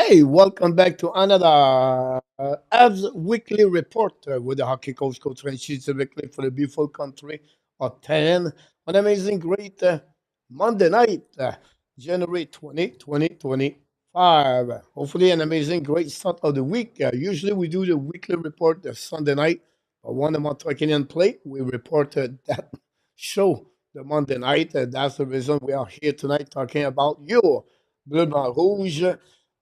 Hey, welcome back to another Habs Weekly Report with the hockey coach, Coach Francis Weekly for the beautiful country of 10 on amazing great Monday night, January 20, 2025. Hopefully, an amazing great start of the week. Usually, we do the weekly report Sunday night, but when the Montreal Canadiens play, we reported that show the Monday night. That's the reason we are here tonight talking about your Bleu Blanc Rouge,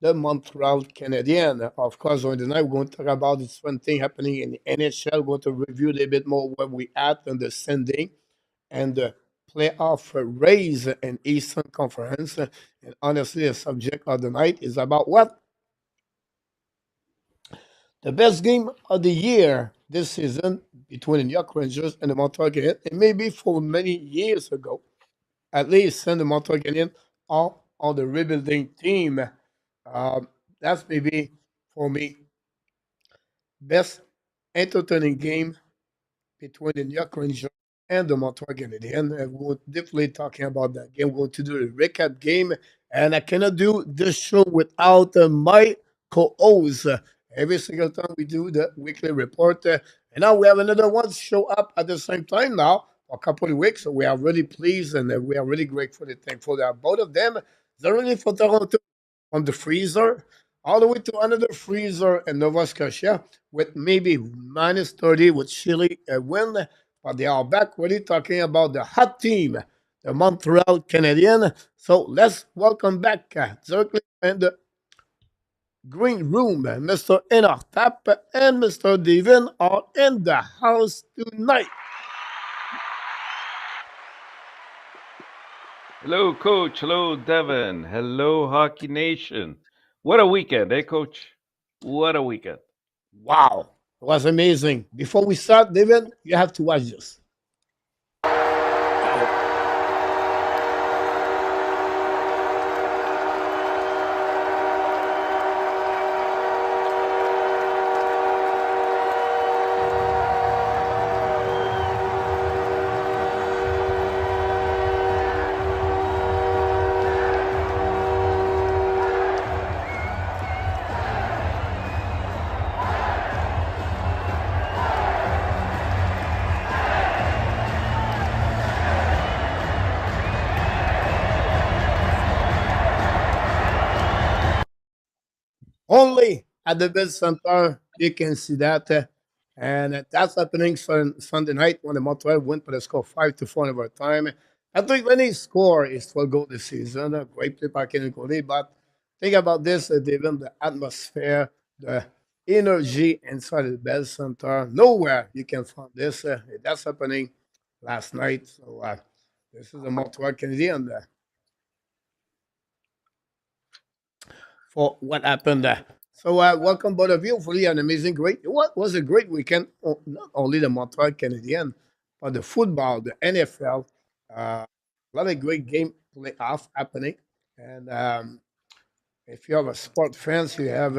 the Montreal Canadiens. Of course, on the night, we're going to talk about this fun thing happening in the NHL. We're going to review a little bit more where we at and the standing and the playoff race in Eastern Conference. And honestly, the subject of the night is about what? The best game of the year this season between the New York Rangers and the Montreal Canadiens. And maybe for many years ago, at least send the Montreal Canadiens are on the rebuilding team. That's maybe for me best entertaining game between the New York Rangers and the Montreal Canadiens. And we're definitely talking about that game. We're going to do a recap game, and I cannot do this show without my co-host. Every single time we do the weekly report, and now we have another one show up at the same time now for a couple of weeks. So we are really pleased and we are really grateful and thankful that both of them. They're really for Toronto from the freezer all the way to another freezer in Nova Scotia with maybe minus 30 with chilly wind. But they are back really talking about the hot team, the Montreal Canadiens. So let's welcome back Xhekaj and the green room. Mr. Enortap and Mr. Devin are in the house tonight. Hello, Coach. Hello, Devin. Hello, Hockey Nation. What a weekend, eh, Coach? What a weekend. Wow, it was amazing. Before we start, Devin, you have to watch this. Only at the Bell Center, you can see that. And that's happening Sunday night when the Montreal win for the score 5-4 in overtime. I think when he score is 12 goal this season. A great play by Kenny Cody. But think about this, David, the atmosphere, the energy inside the Bell Center. Nowhere you can find this. That's happening last night. So this is the Montreal Canadiens for what happened there. So, welcome both of you. Hopefully, an amazing, great. What was a great weekend? Not only the Montreal Canadiens, but the football, the NFL. A lot of great game playoff happening. And if you have a sport fans, you have,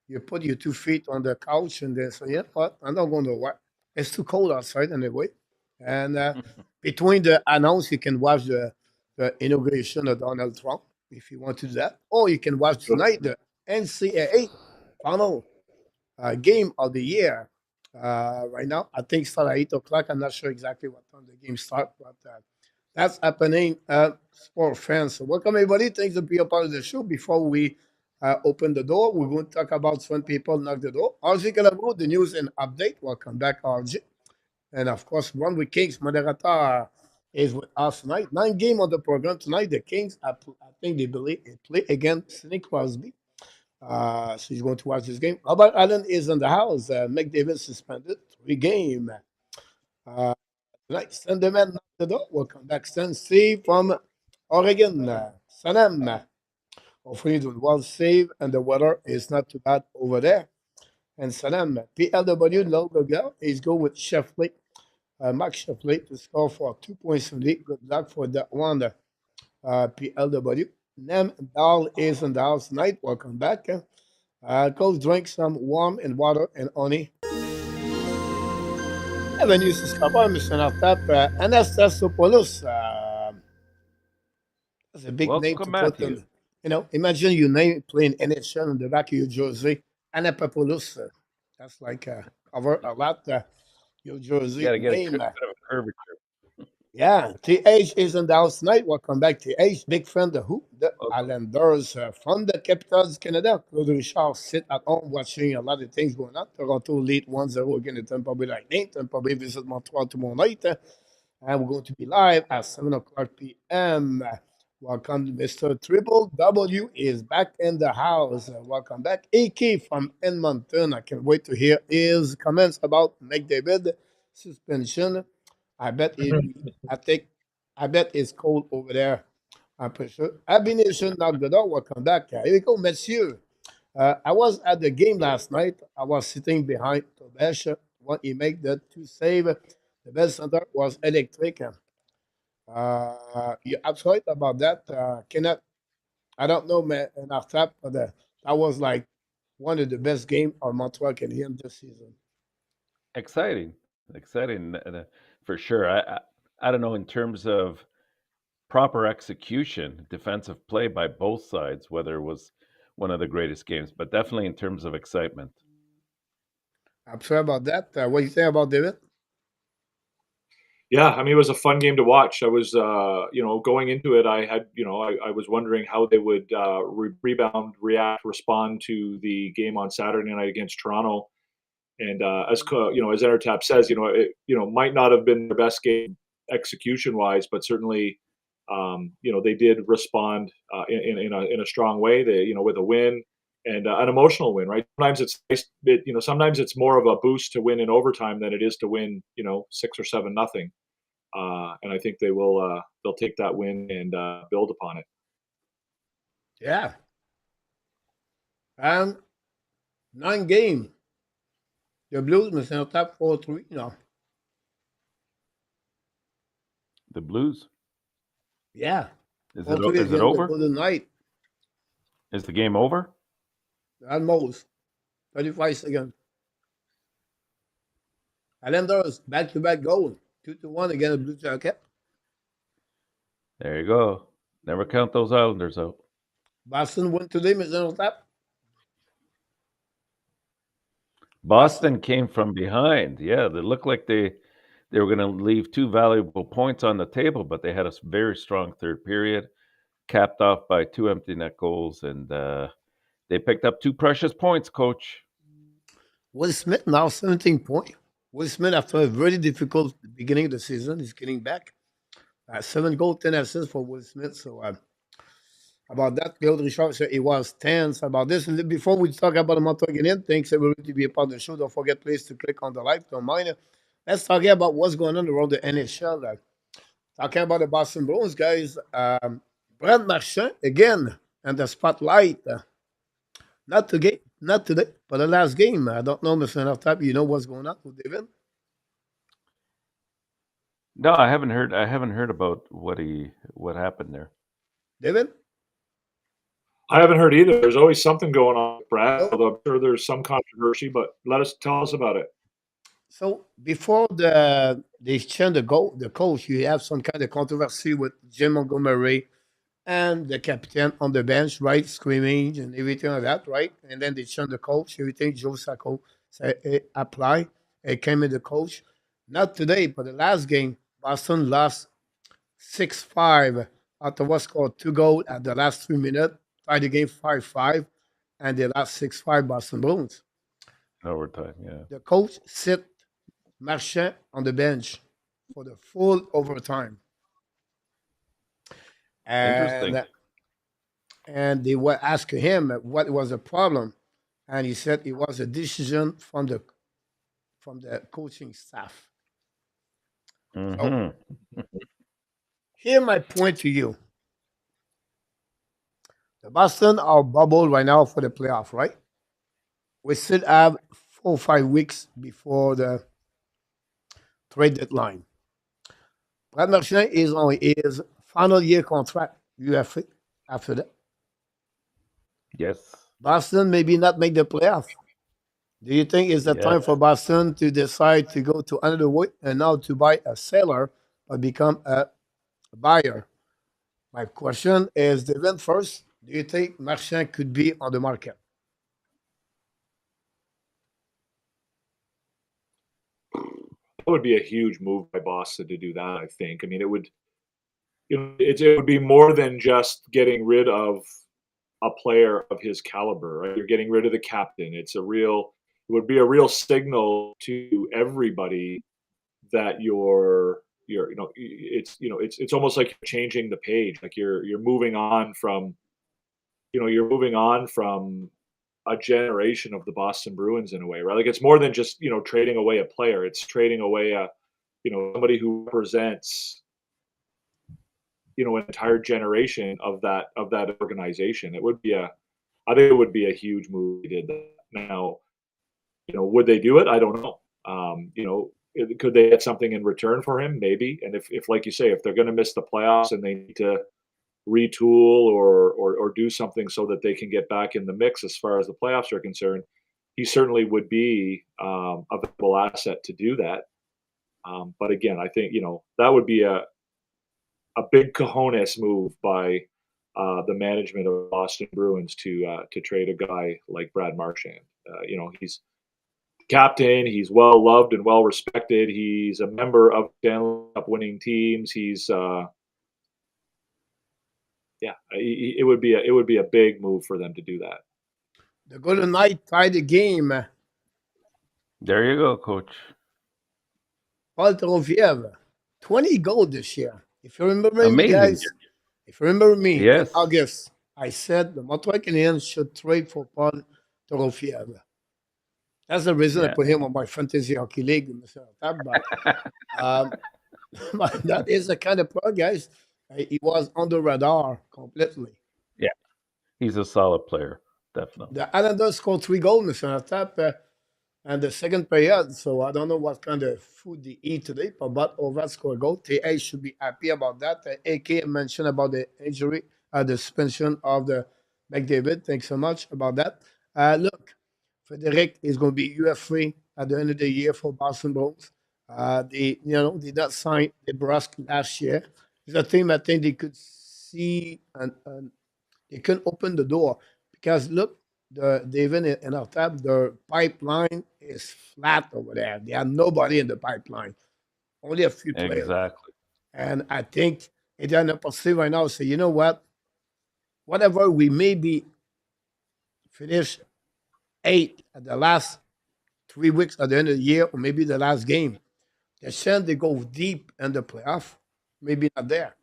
you put your 2 feet on the couch and then say, yeah, what? I'm not going to work. It's too cold outside anyway. And between the announce, you can watch the inauguration of Donald Trump if you want to do that. Or you can watch tonight the NCAA final game of the year. Right now, I think start at 8 o'clock. I'm not sure exactly what time the game start, but that's happening. Sport fans, so welcome everybody. Thanks for being a part of the show. Before we open the door, we're going to talk about when people knock the door. RJ Calabro, the news and update. Welcome back, RJ. And of course, One with Kings, moderator, is with us tonight. 9 game on the program tonight. The Kings, I think they believe they play against Sidney Crosby. So he's going to watch this game. Robert Allen is in the house. McDavid suspended 3 game. Uh, tonight, send the man knock the door. Welcome back, Stan. Steve from Oregon. Sanem. Hopefully, you're doing well, save, and the weather is not too bad over there. And Sanem, PLW, logo girl, is go with Sheffley. Max Sheffley to score for 2 points in league. Good luck for that one. PLW. Nem Dal is in the house tonight. Welcome back. Go drink some warm and water and honey. Bienvenue sur Scrapper, Mr. Nartap. Anastasopoulos. That's a big name to Welcome, put Matthew. in. Imagine your name playing NHL on the back of your jersey, Anapopoulos. That's like cover a lot your You jersey got to get a name. bit of a curvature. Yeah, TH is in the house tonight. Welcome back, TH. Big friend of who? The Welcome. Islanders from the Capitals, Canada. Claude Richard sit at home watching a lot of things going on. Toronto lead 1-0 against the Tampa Bay Lightning. Tampa Bay visit Montreal tomorrow night. And we're going to be live at 7 o'clock p.m. Welcome, Mr. Triple W is back in the house. Welcome back. AK from Edmonton. I can't wait to hear his comments about McDavid suspension. I bet it be, I think, I bet it's cold over there. I'm pretty sure. Abby Nation knocked the door. Welcome back. Here we go, monsieur. I was at the game last night. I was sitting behind Tobesh when he made the two save. The best center was electric. You're absolutely about that. Cannot I don't know, man, in our top, but that was like one of the best games on Montreal Canadiens this season. Exciting, exciting for sure. I don't know in terms of proper execution, defensive play by both sides, whether it was one of the greatest games, but definitely in terms of excitement. I'm sorry about that. What do you think about David? Yeah, I mean, it was a fun game to watch. I was, going into it, I had, I was wondering how they would rebound, react, respond to the game on Saturday night against Toronto. And as Enortap says, it, might not have been their best game execution wise, but certainly, they did respond in a strong way. They, with a win and an emotional win, right? Sometimes it's nice, sometimes it's more of a boost to win in overtime than it is to win, 6 or 7-0. And I think they'll take that win and build upon it. Yeah. And 9 game. The Blues must have top 4-3 now. The Blues, Yeah. is it 4-3 is it against the over? Golden Knight. Is the game over? Almost. 35 seconds. Islanders back-to-back goal. 2-1 against the Blue Jacket. There you go. Never count those Islanders out. Boston won today, Mr. Tap. Boston. Boston came from behind. Yeah, they looked like they were going to leave two valuable points on the table, but they had a very strong third period, capped off by two empty net goals, and they picked up two precious points, Coach. Will Smith now 17 points. Will Smith, after a very difficult beginning of the season, is getting back. 7 goals, 10 assists for Will Smith. So about that, Claude Richard said it was tense about this. And before we talk about the Montreal Canadiens, thanks everybody to be a part of the show. Don't forget, please, to click on the like, don't mind it. Let's talk about what's going on around the NHL. Talking about the Boston Bruins, guys. Brad Marchand, again, and the spotlight. Not today, but the last game. I don't know, Mr. Enortap, you know what's going on with Devin? No, I haven't heard. I haven't heard about what happened there. Devin? I haven't heard either. There's always something going on, Brad. So, Although I'm sure there's some controversy, but tell us about it. so before they change the coach, you have some kind of controversy with Jim Montgomery and the captain on the bench, right? Screaming and everything like that, right? And then they change the coach, everything. Joe Sacco say, apply. It came in the coach. Not today, but the last game, Boston lost 6-5. Ottawa scored 2 goals at the last 3 minutes, tied the game 5-5, and they lost 6-5 Boston Bruins. Overtime, yeah. The coach sit Marchand on the bench for the full overtime. Interesting. And they were asking him what was the problem, and he said it was a decision from the coaching staff. So Hmm. here my point to you: the Boston are bubble right now for the playoff, right? We still have 4 or 5 weeks before the trade deadline. Brad Marchand is on his final year contract, UFA. After that, Yes. Boston maybe not make the playoff. Do you think it's the Yeah. time for Boston to decide to go to another way and now to buy a seller or become a buyer? My question is Devin first. do you think Marchand could be on the market? That would be a huge move by Boston to do that. I think. I mean, it would. It would be more than just getting rid of a player of his caliber. Right? You're getting rid of the captain. It would be a real signal to everybody that it's almost like you're changing the page. Like you're moving on from you're moving on from a generation of the Boston Bruins in a way, right? Like it's more than just trading away a player. It's trading away a somebody who represents an entire generation of that organization. I think it would be a huge move if they did that. Now, would they do it? I don't know. Could they get something in return for him? Maybe. And if like you say, if they're going to miss the playoffs and they need to retool or do something so that they can get back in the mix as far as the playoffs are concerned, he certainly would be a valuable asset to do that. But again, I think that would be a big cojones move by the management of Boston Bruins to trade a guy like Brad Marchand. He's captain. He's well loved and well respected. He's a member of Stanley Cup winning teams. It would be a big move for them to do that. The Golden Knight tied the game. There you go, coach. Paul Trofiev, 20 goals this year. If you remember me, Amazing. guys, if you remember me in Yes. August, I said the Montreal Canadiens should trade for Paul Trofiev. That's the reason I Yeah. put him on my fantasy hockey league, Mr. Tab. But that is the kind of player, guys. He was on the radar completely. Yeah. He's a solid player, definitely. The Islanders scored 3 goals, Mr. Tab, and the second period. So I don't know what kind of food they eat today, but over score a goal. TA should be happy about that. AK mentioned about the injury, the suspension of the McDavid. Thanks so much about that. Look, Frederic is going to be UF3 at the end of the year for Boston Bruins. They not sign DeBrusque last year. It's a team I think they could see and they can open the door because look, the Devin and Enortap, the pipeline is flat over there. They have nobody in the pipeline, only a few players. Exactly. And I think they're in a position right now. So you know what? Whatever we maybe finish 8 at the last 3 weeks at the end of the year, or maybe the last game, the chance they go deep in the playoff, maybe not there.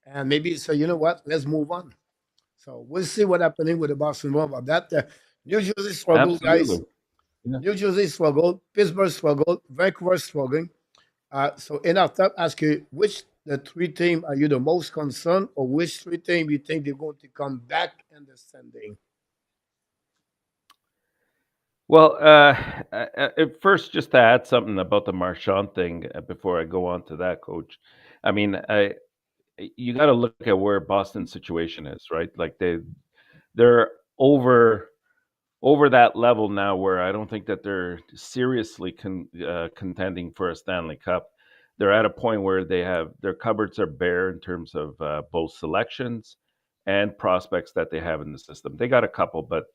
And maybe so you know what? Let's move on. So we'll see what happening with the Boston Bruins about that. New Jersey struggle, guys. Absolutely. Yeah. New Jersey struggled, Pittsburgh struggled, Vancouver struggling. So in our top, ask you which the 3 teams are you the most concerned, or which 3 teams you think they're going to come back in the standing? Well, at first, just to add something about the Marchand thing before I go on to that, coach. I mean, you got to look at where Boston's situation is, right? Like they're over that level now where I don't think that they're seriously contending for a Stanley Cup. They're at a point where their cupboards are bare in terms of both selections and prospects that they have in the system. They got a couple, but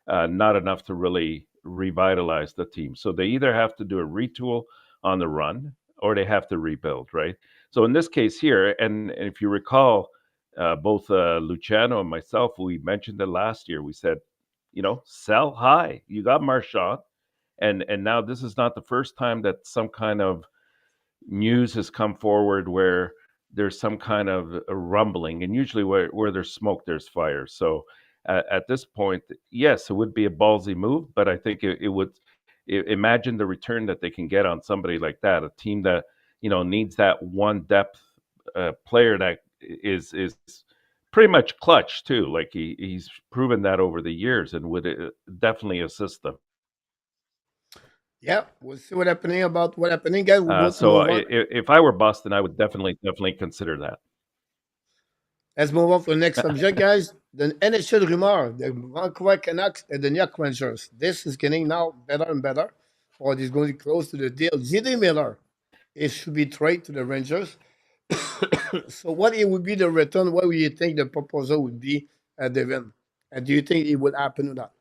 not enough to really revitalize the team. So they either have to do a retool on the run or they have to rebuild, right? So in this case here, and if you recall, both Luciano and myself, we mentioned it last year. We said, sell high. You got Marchand, and now this is not the first time that some kind of news has come forward where there's some kind of a rumbling, and usually where there's smoke, there's fire. So at this point, yes, it would be a ballsy move, but I think it would imagine the return that they can get on somebody like that, a team that needs that one depth player that is pretty much clutch too. Like he's proven that over the years and would definitely assist them. Yeah, we'll see what happening about what happening, guys. We're going to So move on. if I were Boston, I would definitely consider that. Let's move on to the next subject, guys. The NHL rumor, the Vancouver Canucks and the New York Rangers. This is getting now better and better, or it is going close to the deal. J.D. Miller, it should be traded to the Rangers. So what it would be the return? What would you think the proposal would be, Devin? And do you think it would happen or not?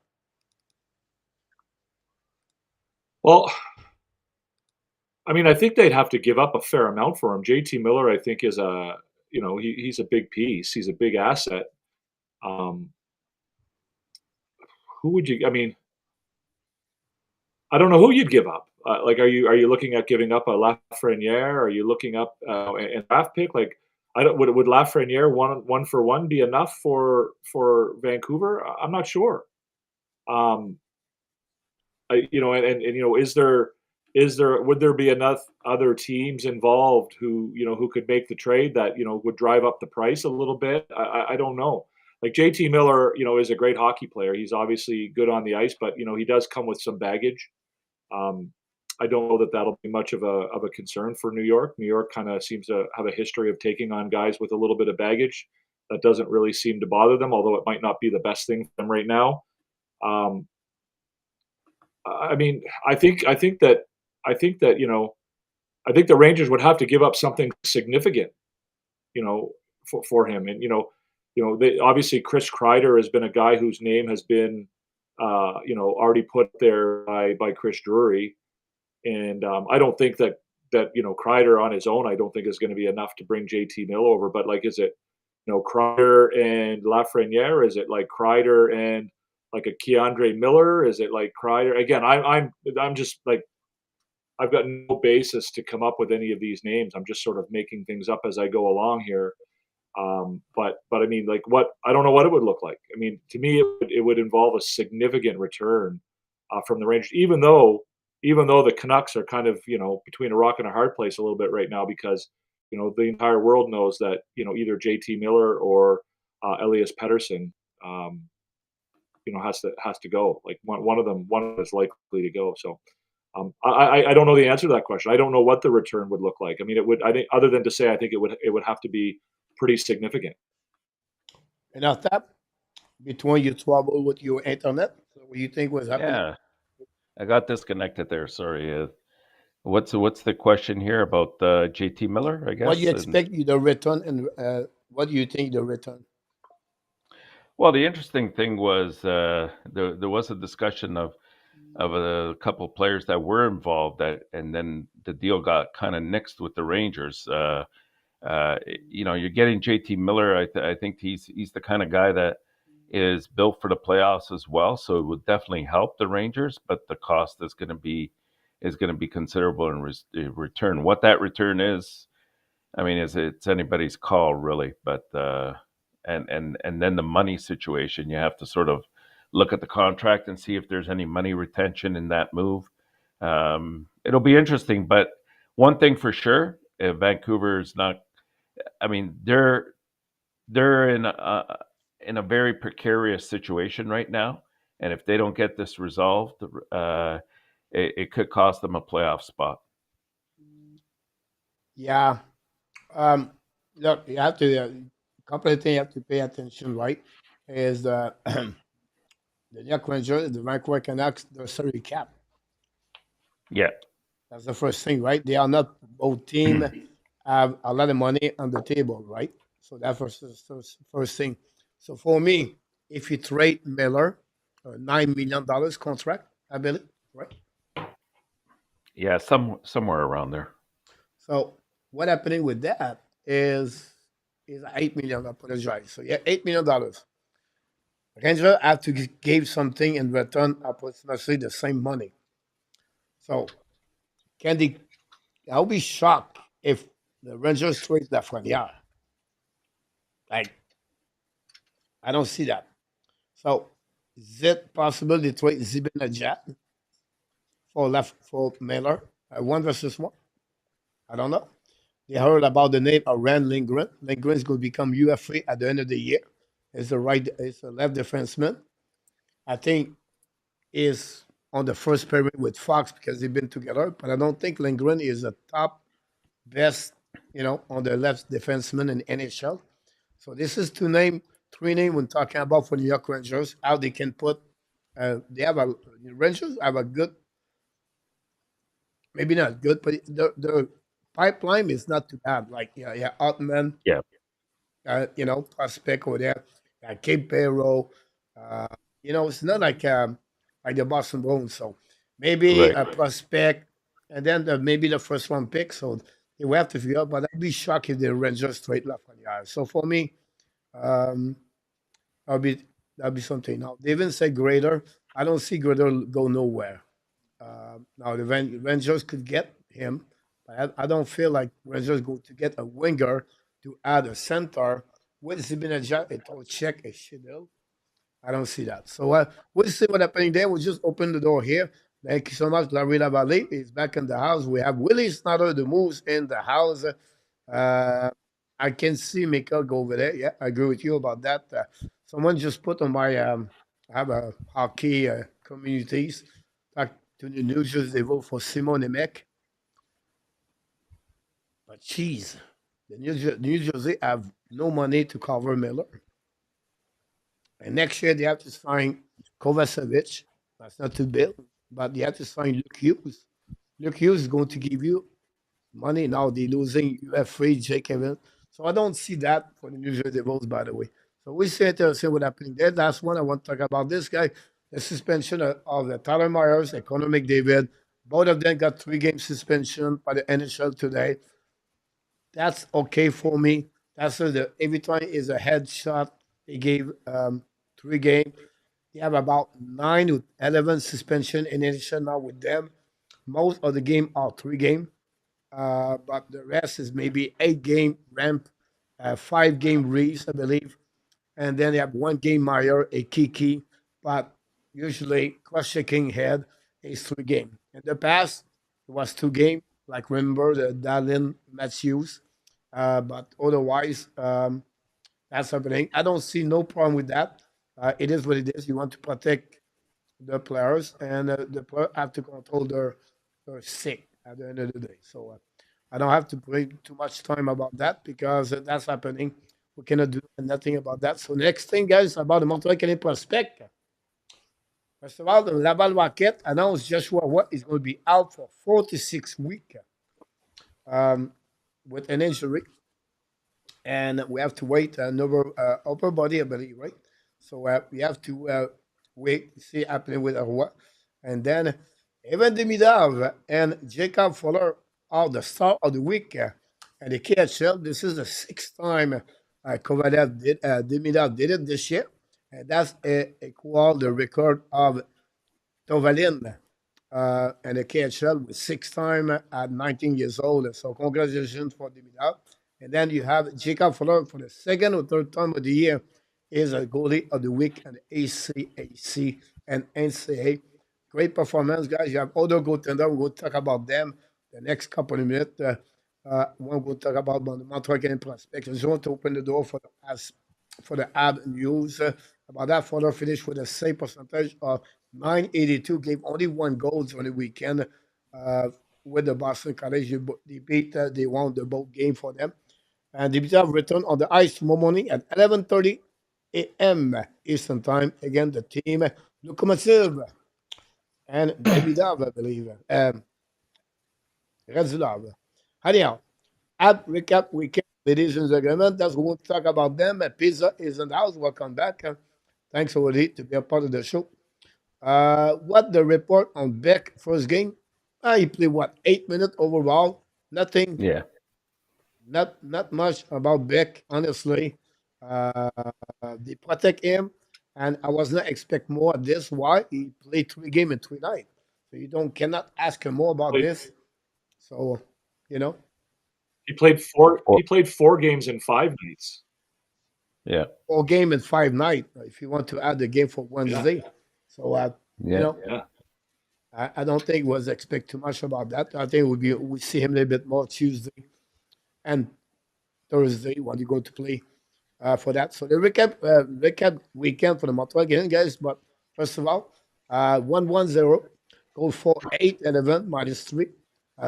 Well, I mean, I think they'd have to give up a fair amount for him. JT Miller, I think, is he's a big piece. He's a big asset. Um, who would you? I mean, I don't know who you'd give up. Like, are you looking at giving up a Lafreniere? Are you looking up a draft pick? Like, I don't. Would Lafreniere one for one be enough for Vancouver? I'm not sure. Um, is there would there be enough other teams involved who could make the trade that would drive up the price a little bit? I don't know. Like JT Miller, is a great hockey player. He's obviously good on the ice, but he does come with some baggage. Um, I don't know that that'll be much of a concern for New York. New York kind of seems to have a history of taking on guys with a little bit of baggage. That doesn't really seem to bother them, although it might not be the best thing for them right now. Um, I mean, I think the Rangers would have to give up something significant, for him. And they obviously Chris Kreider has been a guy whose name has been, already put there by Chris Drury, and I don't think that Kreider on his own, I don't think is going to be enough to bring JT Mill over. But like, is it Kreider and Lafreniere? Is it like Kreider and like a Keandre Miller? Is it like Kreider again? I'm just like I've got no basis to come up with any of these names. I'm just sort of making things up as I go along here. But I mean, like, what I don't know what it would look like. I mean, to me, it would involve a significant return from the Rangers, even though the Canucks are kind of between a rock and a hard place a little bit right now because the entire world knows that either JT Miller or Elias Pettersson um, has to go. Like one is likely to go. So I don't know the answer to that question. I don't know what the return would look like. I mean, I think other than to say I think it would have to be pretty significant. And after that, between you trouble with your internet, so what do you think was happening? Yeah, I got disconnected there. Sorry. What's the question here about JT Miller? I What do you guess. And expect you the return, and what do you think the return? well, the interesting thing was there was a discussion of a couple of players that were involved and then the deal got kind of nixed with the Rangers. Uh, you're getting JT Miller. I think he's the kind of guy that is built for the playoffs as well. So it would definitely help the Rangers, but the cost is going to be considerable in return. What that return is, I mean, it's anybody's call really. But and then the money situation, you have to sort of look at the contract and see if there's any money retention in that move. It'll be interesting, but one thing for sure, if Vancouver's not, I mean, they're in a very precarious situation right now, and if they don't get this resolved, it could cost them a playoff spot. Yeah. Um, Look, you have to couple of things you have to pay attention, right? Is the New York Rangers, the Vancouver Canucks, the salary cap. Yeah, That's the first thing, right? They are not both team have a lot of money on the table, right? So that's first thing. So for me, if you trade Miller, a $9 million contract, I believe, right? yeah, somewhere around there. So what happening with that is 8 million. I apologize. So yeah, $8 million. Ranger have to give something in return, approximately the same money. So can they? I'll be shocked if the Rangers trade Lafreniere. Like I don't see that. So is it possible to trade Zibanejad for Miller, one versus one? I don't know. They heard about the name of Rand Lindgren. Lindgren is going to become UFA at the end of the year. It's a left defenseman. I think is on the first pairing with Fox because they've been together. But I don't think Lindgren is a top best, on the left defenseman in NHL. So this is three names when talking about for New York Rangers, how they can put. They have a Rangers have a good, maybe not good, but the pipeline is not too bad. Like yeah, Altman, Yeah, prospect over there, Cape Barrow. Uh, it's not like the Boston Bruins. So maybe Right. a prospect, and then maybe the first one pick. So they will have to figure out. But I'd be shocked if the Rangers straight left on the ice. So for me, um, that'll be that'll be something. Now, Devin said Grader. I don't see Grader go nowhere. Now the Rangers could get him, but I don't feel like Rangers go to get a winger to add a center with Zibanejad, a tall check, a Shidel. I don't see that. So we'll see what happening there. We'll just open the door here. Thank you so much. Larry Valley is back in the house. We have Willie Snyder, the moves in the house. Uh, I can see Mika go over there. Yeah, I agree with you about that. Someone just put on my I have a hockey communities. Talk to the New Jersey, they vote for Simon Emek. But geez, New Jersey have no money to cover Miller. And next year they have to sign Kovacevic. That's not too big, but they have to sign Luke Hughes. Luke Hughes is going to give you money. Now they're losing. You have free Xhekaj. So I don't see that for the New Jersey Devils, by the way. So we see interesting what happening there. Last one I want to talk about this guy, the suspension of the Tyler Myers and Conor McDavid. Both of them got 3 game suspension by the NHL today. That's okay for me. That's every time is a headshot. They gave 3 game. They have about 9 to 11 suspension in addition now with them. Most of the game are 3 game, but the rest is maybe 8 game ramp, 5 game Reese, I believe, and then they have 1 game Meyer, a Kiki, but usually cross-checking head is 3 game. In the past, it was 2 game, like remember the Dallin Matthews, but otherwise, that's happening. I don't see no problem with that. It is what it is. You want to protect the players, and the players have to control their sick at the end of the day. So I don't have to bring too much time about that because that's happening. We cannot do nothing about that. So next thing, guys, about the Montreal Canadiens prospect. First of all, the Laval Rocket announced Joshua Watt is going to be out for 46 weeks um, with an injury, and we have to wait another upper body, I believe, right? So we have to wait to see happening with Arwa. And then Evan Demidov and Jacob Fuller are the star of the week. And the KHL, this is the 6th time Demidov did it this year. And that's equal the record of Tovalin and the KHL with 6 time at 19 years old. So congratulations for Demidov. And then you have Jacob Fuller for the second or third time of the year is a goalie of the week and ACAC and NCAA. Great performance, guys. You have other goaltender. We'll talk about them the next couple of minutes. We'll talk about the Montreal Canadiens prospects. I just want to open the door for the ad news. About that, Fuller finished with a save percentage of 982. Gave only 1 goal on the weekend with the Boston College. They won the both game for them. And the Beatles return on the ice tomorrow morning at 11:30 a.m. Eastern Time. Again, the team Locomotive and Davidov, I believe. Radulov. Anyhow, at recap weekend, ladies and gentlemen, that's what we'll talk about them. Pizza is in the house. Welcome back. Thanks, Woody, to be a part of the show. What the report on Beck first game? He played what 8 minutes overall. Nothing Yeah. not much about Beck, honestly. Uh, they protect him, and I was not expect more of this. Why he played 3 games in 3 nights, so you don't cannot ask him more about Played, this. So you know, he played four. Or He played 4 games in 5 nights. yeah. 4 game in 5 nights. If you want to add the game for Yeah, Wednesday, so you Yeah. know, yeah. I don't think was expect too much about that. I think we see him a little bit more Tuesday and Thursday when you go to play for that. So the recap weekend for the Montreal Canadiens, guys. But first of all, 1-1-0, goal for 8-11 -3.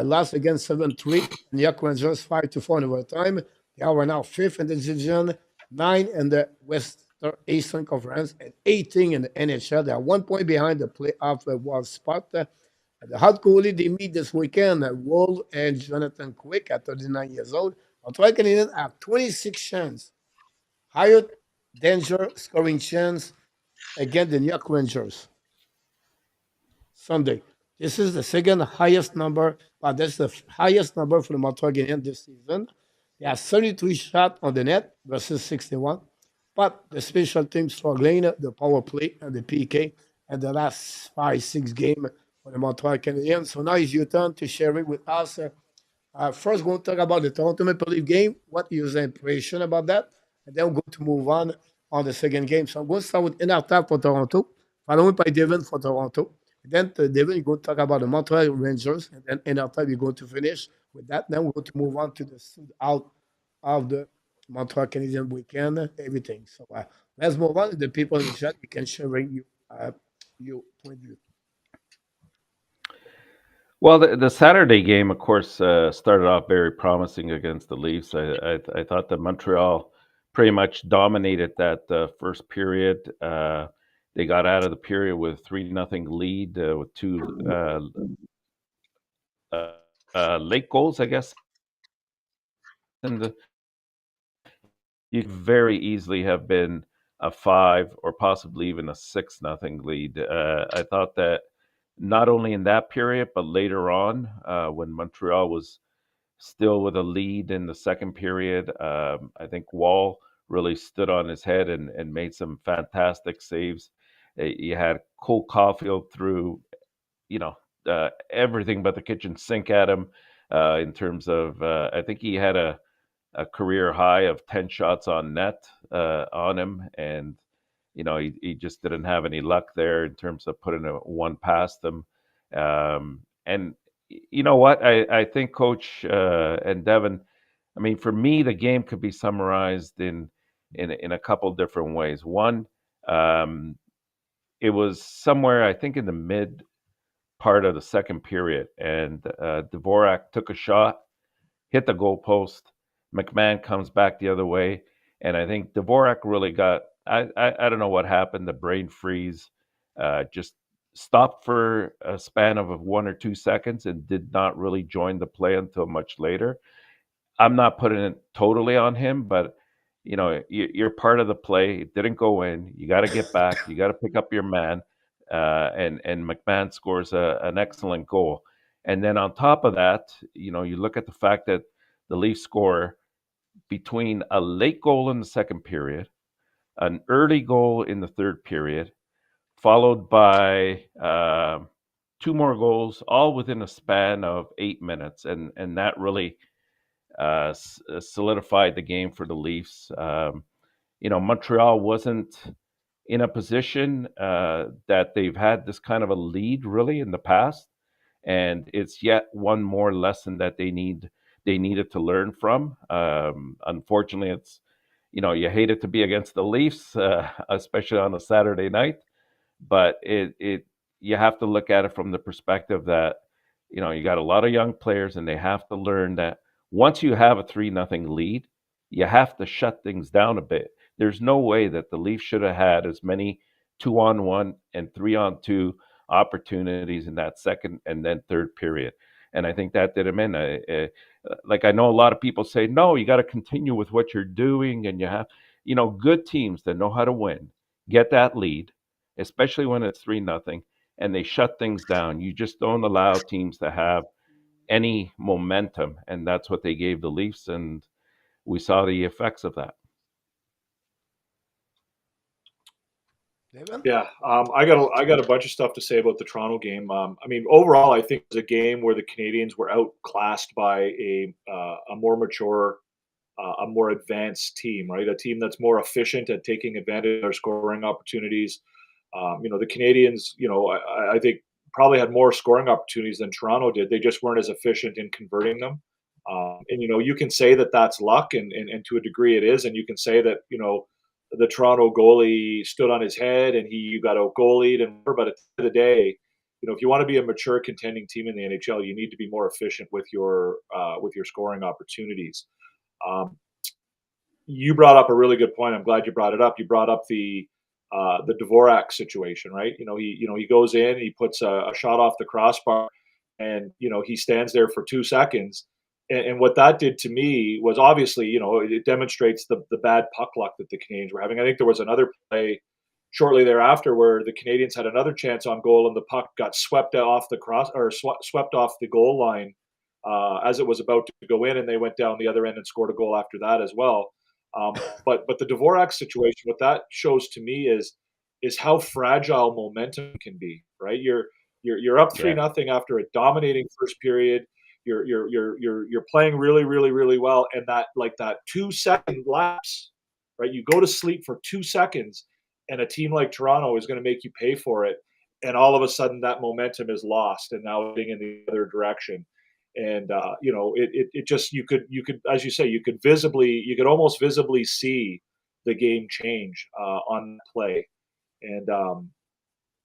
Last again 7-3. New York Rangers 5-4 in overtime. They are now fifth in the division, 9 in the Western Eastern Conference, and 18 in the NHL. They are 1 point behind the playoff wild spot. The hot goalie they meet this weekend, Wool and Jonathan Quick at 39 years old. Montreal Canadiens have 26 chances higher danger scoring chance against the New York Rangers Sunday. This is the second highest number, but that's the highest number for the Montreal Canadiens this season. They have 33 shots on the net versus 61, but the special team struggling, the power play and the PK, and the last 5, 6 games for the Montreal Canadiens. So now it's your turn to share it with us. First, we'll talk about the Toronto Maple Leaf game. What is your impression about that? And then we're going to move on the second game. So I'm going to start with Enortap for Toronto, followed by Devin for Toronto. Then Devin, you're going to talk about the Montreal Rangers, and then Enortap, you're going to finish with that. Then we're going to move on to the out of the Montreal Canadian weekend, everything. So let's move on to the people in the chat. You can share your point of view. Well, the Saturday game, of course, started off very promising against the Leafs. I thought that Montreal pretty much dominated that first period. They got out of the period with 3-0 lead with two late goals, I guess. And you could very easily have been a 5 or possibly even a 6-0 lead. I thought that not only in that period, but later on, when Montreal was still with a lead in the second period, I think Wall really stood on his head and made some fantastic saves. You had Cole Caulfield through, you know, everything but the kitchen sink at him in terms of, I think he had a career high of 10 shots on net on him. And, he just didn't have any luck there in terms of putting one past them. And you know what? I think Coach and Devin, I mean, for me, the game could be summarized in a couple different ways. One, it was somewhere, I think, in the mid part of the second period, and Dvorak took a shot, hit the goalpost. McMahon comes back the other way, and I think Dvorak really got. I don't know what happened. The brain freeze, just stopped for a span of 1 or 2 seconds and did not really join the play until much later. I'm not putting it totally on him, but you're part of the play. It didn't go in. You got to get back. You got to pick up your man, and McMahon scores an excellent goal. And then on top of that, you look at the fact that the Leafs score between a late goal in the second period, an early goal in the third period, followed by two more goals, all within a span of 8 minutes, and that really solidified the game for the Leafs. Montreal wasn't in a position that they've had this kind of a lead really in the past, and it's yet one more lesson that they needed to learn from. Unfortunately, it's you hate it to be against the Leafs, especially on a Saturday night, but it you have to look at it from the perspective that you got a lot of young players, and they have to learn that once you have a 3-0 lead, you have to shut things down a bit. There's no way that the Leafs should have had as many 2-on-1 and 3-on-2 opportunities in that second and then third period. And I think that did them in. I know a lot of people say, no, you got to continue with what you're doing. And you have, good teams that know how to win, get that lead, especially when it's 3-0, and they shut things down. You just don't allow teams to have any momentum. And that's what they gave the Leafs. And we saw the effects of that. Devin? Yeah, I got a bunch of stuff to say about the Toronto game. I mean, overall, I think it was a game where the Canadiens were outclassed by a more mature, a more advanced team, right? A team that's more efficient at taking advantage of their scoring opportunities. The Canadiens, I think probably had more scoring opportunities than Toronto did. They just weren't as efficient in converting them. And you can say that that's luck, and to a degree it is. And you can say that the Toronto goalie stood on his head and you got out goalied, but at the end of the day, if you want to be a mature contending team in the NHL, you need to be more efficient with your scoring opportunities. You brought up a really good point. I'm glad you brought it up. You brought up the Dvorak situation, right? He goes in, he puts a shot off the crossbar, and he stands there for 2 seconds. And what that did to me was obviously, it demonstrates the bad puck luck that the Canadiens were having. I think there was another play shortly thereafter where the Canadiens had another chance on goal and the puck got swept off the swept off the goal line as it was about to go in, and they went down the other end and scored a goal after that as well. But the Dvorak situation, what that shows to me is how fragile momentum can be. Right, you're up three Yeah. nothing after a dominating first period. You're playing really well, and that 2 second lapse, right? You go to sleep for 2 seconds, and a team like Toronto is going to make you pay for it, and all of a sudden that momentum is lost, and now heading in the other direction. And it just you could as you say you could almost visibly see the game change on play, and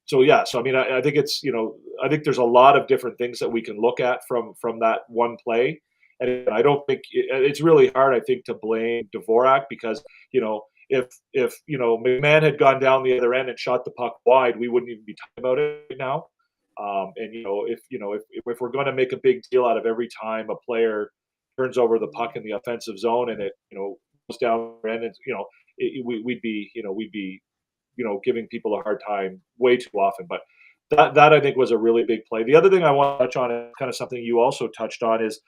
so yeah, so I mean, I think it's I think there's a lot of different things that we can look at from that one play, and I don't think it's really hard. I think to blame Dvorak because if McMahon had gone down the other end and shot the puck wide, we wouldn't even be talking about it right now. And if we're going to make a big deal out of every time a player turns over the puck in the offensive zone and it goes down the end, and we'd be giving people a hard time way too often. But that I think was a really big play. The other thing I want to touch on is kind of something you also touched on is,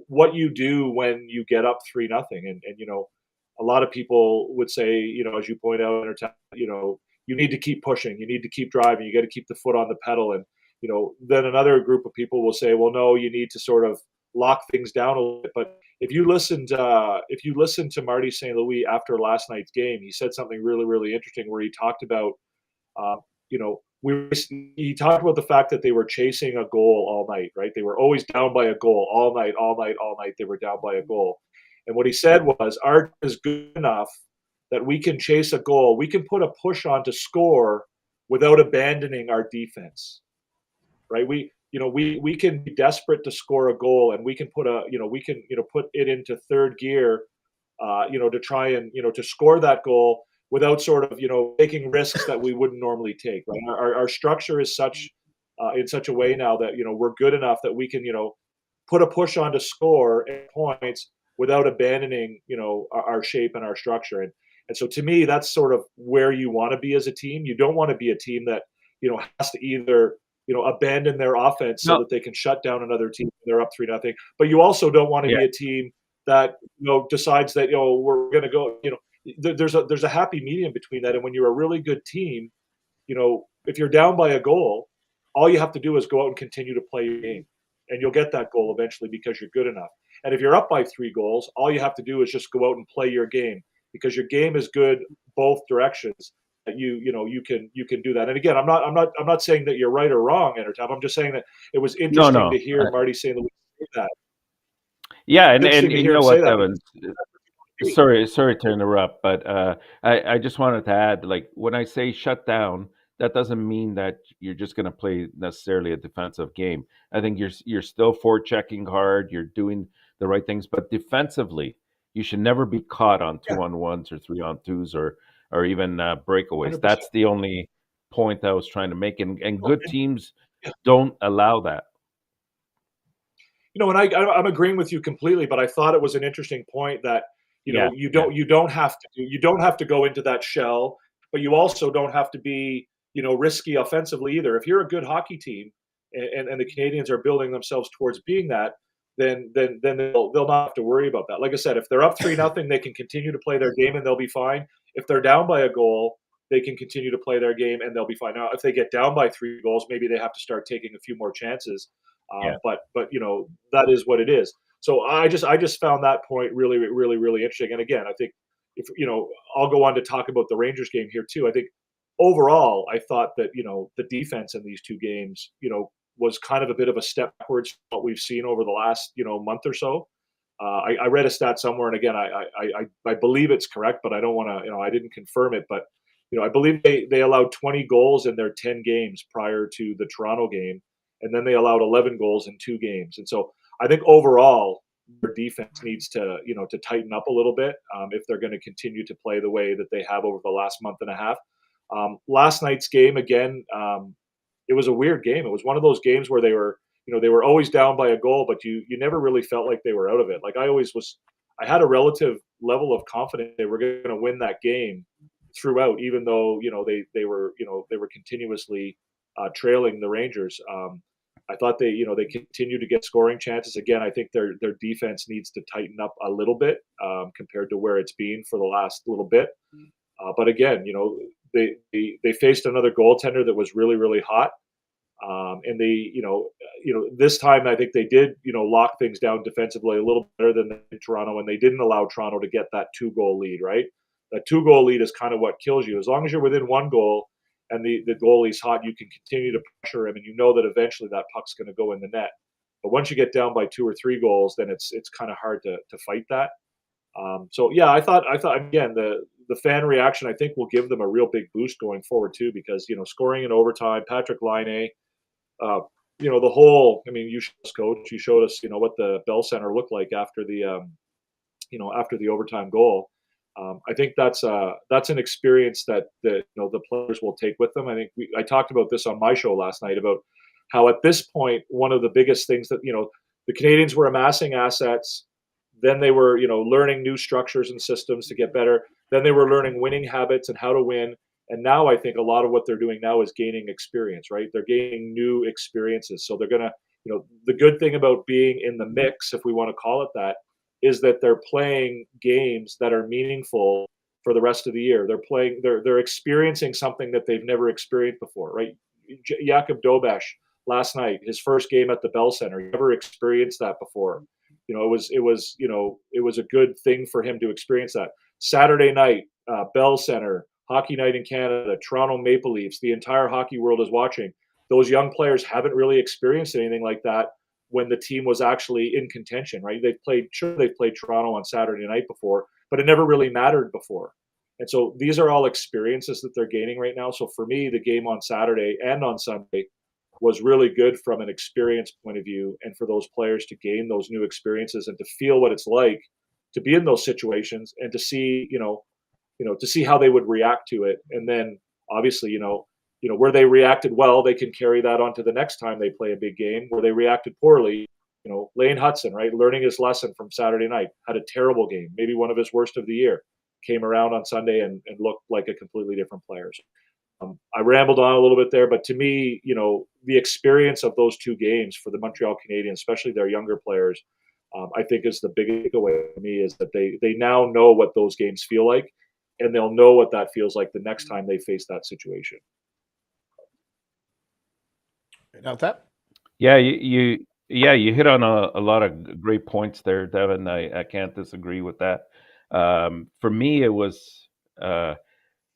what you do when you get up 3-0. And a lot of people would say, as you point out, you need to keep pushing, you need to keep driving, you got to keep the foot on the pedal. And, then another group of people will say, well, no, you need to sort of lock things down a little bit. But if you listened to Marty St. Louis after last night's game, he said something really interesting where he talked about, he talked about the fact that they were chasing a goal all night, right? They were always down by a goal all night. They were down by a goal. And what he said was, our is good enough that we can chase a goal. We can put a push on to score without abandoning our defense, right? We can be desperate to score a goal, and we can put put it into third gear, to try and to score that goal without sort of taking risks that we wouldn't normally take. Right? Our structure is such in such a way now that we're good enough that we can put a push on to score at points without abandoning our shape and our structure. And so to me, that's sort of where you want to be as a team. You don't want to be a team that has to either abandon their offense so No. that they can shut down another team when they're up 3-0. But you also don't want to Yeah. be a team that decides that we're going to go. There's a happy medium between that. And when you're a really good team, if you're down by a goal, all you have to do is go out and continue to play your game, and you'll get that goal eventually because you're good enough. And if you're up by 3 goals, all you have to do is just go out and play your game because your game is good both directions. You can do that. And again, I'm not saying that you're right or wrong, Enortap. I'm just saying that it was interesting to hear Marty St. Louis say that. Yeah, and Interesting to you hear know him say what, that. Devin? Sorry to interrupt, but I just wanted to add, like, when I say shut down, that doesn't mean that you're just going to play necessarily a defensive game. I think you're still forechecking hard, you're doing the right things, but defensively, you should never be caught on 2-on-1s or 3-on-2s or even breakaways. 100%. That's the only point I was trying to make, and good teams Yeah. don't allow that. And I'm agreeing with you completely, but I thought it was an interesting point that you don't have to go into that shell, but you also don't have to be risky offensively either. If you're a good hockey team and the Canadiens are building themselves towards being that, then they'll not have to worry about that. Like I said, if they're up 3-0, they can continue to play their game and they'll be fine. If they're down by a goal, they can continue to play their game and they'll be fine. Now, if they get down by 3 goals, maybe they have to start taking a few more chances. But that is what it is. So I just found that point really interesting. And again, I think if I'll go on to talk about the Rangers game here too. I think overall, I thought that the defense in these 2 games was kind of a bit of a step backwards from what we've seen over the last month or so. I read a stat somewhere, and again, I believe it's correct, but I don't want to I didn't confirm it, but I believe they allowed 20 goals in their 10 games prior to the Toronto game. And then they allowed 11 goals in 2 games. And so I think overall, their defense needs to, to tighten up a little bit if they're going to continue to play the way that they have over the last month and a half. Last night's game, again, it was a weird game. It was one of those games where they were always down by a goal, but you never really felt like they were out of it. Like I had a relative level of confidence they were going to win that game throughout, even though they were continuously trailing the Rangers. I thought they continue to get scoring chances. Again, I think their defense needs to tighten up a little bit compared to where it's been for the last little bit. But again, they faced another goaltender that was really really hot, and this time I think they did lock things down defensively a little better than in Toronto, and they didn't allow Toronto to get that 2-goal lead. Right, that 2-goal lead is kind of what kills you. As long as you're within 1 goal and the goalie's hot, you can continue to pressure him, and you know that eventually that puck's going to go in the net. But once you get down by 2 or 3 goals, then it's kind of hard to fight that. So yeah, I thought again the fan reaction I think will give them a real big boost going forward too, because scoring in overtime, Patrick Laine, uh, the whole. I mean, you showed us, coach. You showed us what the Bell Center looked like after the overtime goal. I think that's an experience that the players will take with them. I think I talked about this on my show last night about how at this point one of the biggest things that the Canadians were amassing assets. Then they were, learning new structures and systems to get better. Then they were learning winning habits and how to win. And now I think a lot of what they're doing now is gaining experience, right? They're gaining new experiences. So they're going to, the good thing about being in the mix, if we want to call it that, is that they're playing games that are meaningful for the rest of the year. They're experiencing something that they've never experienced before, right? Jakub Dobeš last night, his first game at the Bell Center, he never experienced that before. It was a good thing for him to experience that. Saturday night, Bell Center, Hockey Night in Canada, Toronto Maple Leafs, the entire hockey world is watching. Those young players haven't really experienced anything like that when the team was actually in contention, right? They've played Toronto on Saturday night before, but it never really mattered before. And so these are all experiences that they're gaining right now. So for me, the game on Saturday and on Sunday was really good from an experience point of view, and for those players to gain those new experiences and to feel what it's like to be in those situations and to see, to see how they would react to it. And then obviously, where they reacted well, they can carry that on to the next time they play a big game. Where they reacted poorly, Lane Hutson, right, learning his lesson from Saturday night, had a terrible game, maybe one of his worst of the year, came around on Sunday and looked like a completely different player. I rambled on a little bit there, but to me, the experience of those 2 games for the Montreal Canadiens, especially their younger players, I think is the big takeaway for me, is that they now know what those games feel like, and they'll know what that feels like the next time they face that situation. Enortap? Yeah, you hit on a lot of great points there, Devin. I can't disagree with that. For me, it was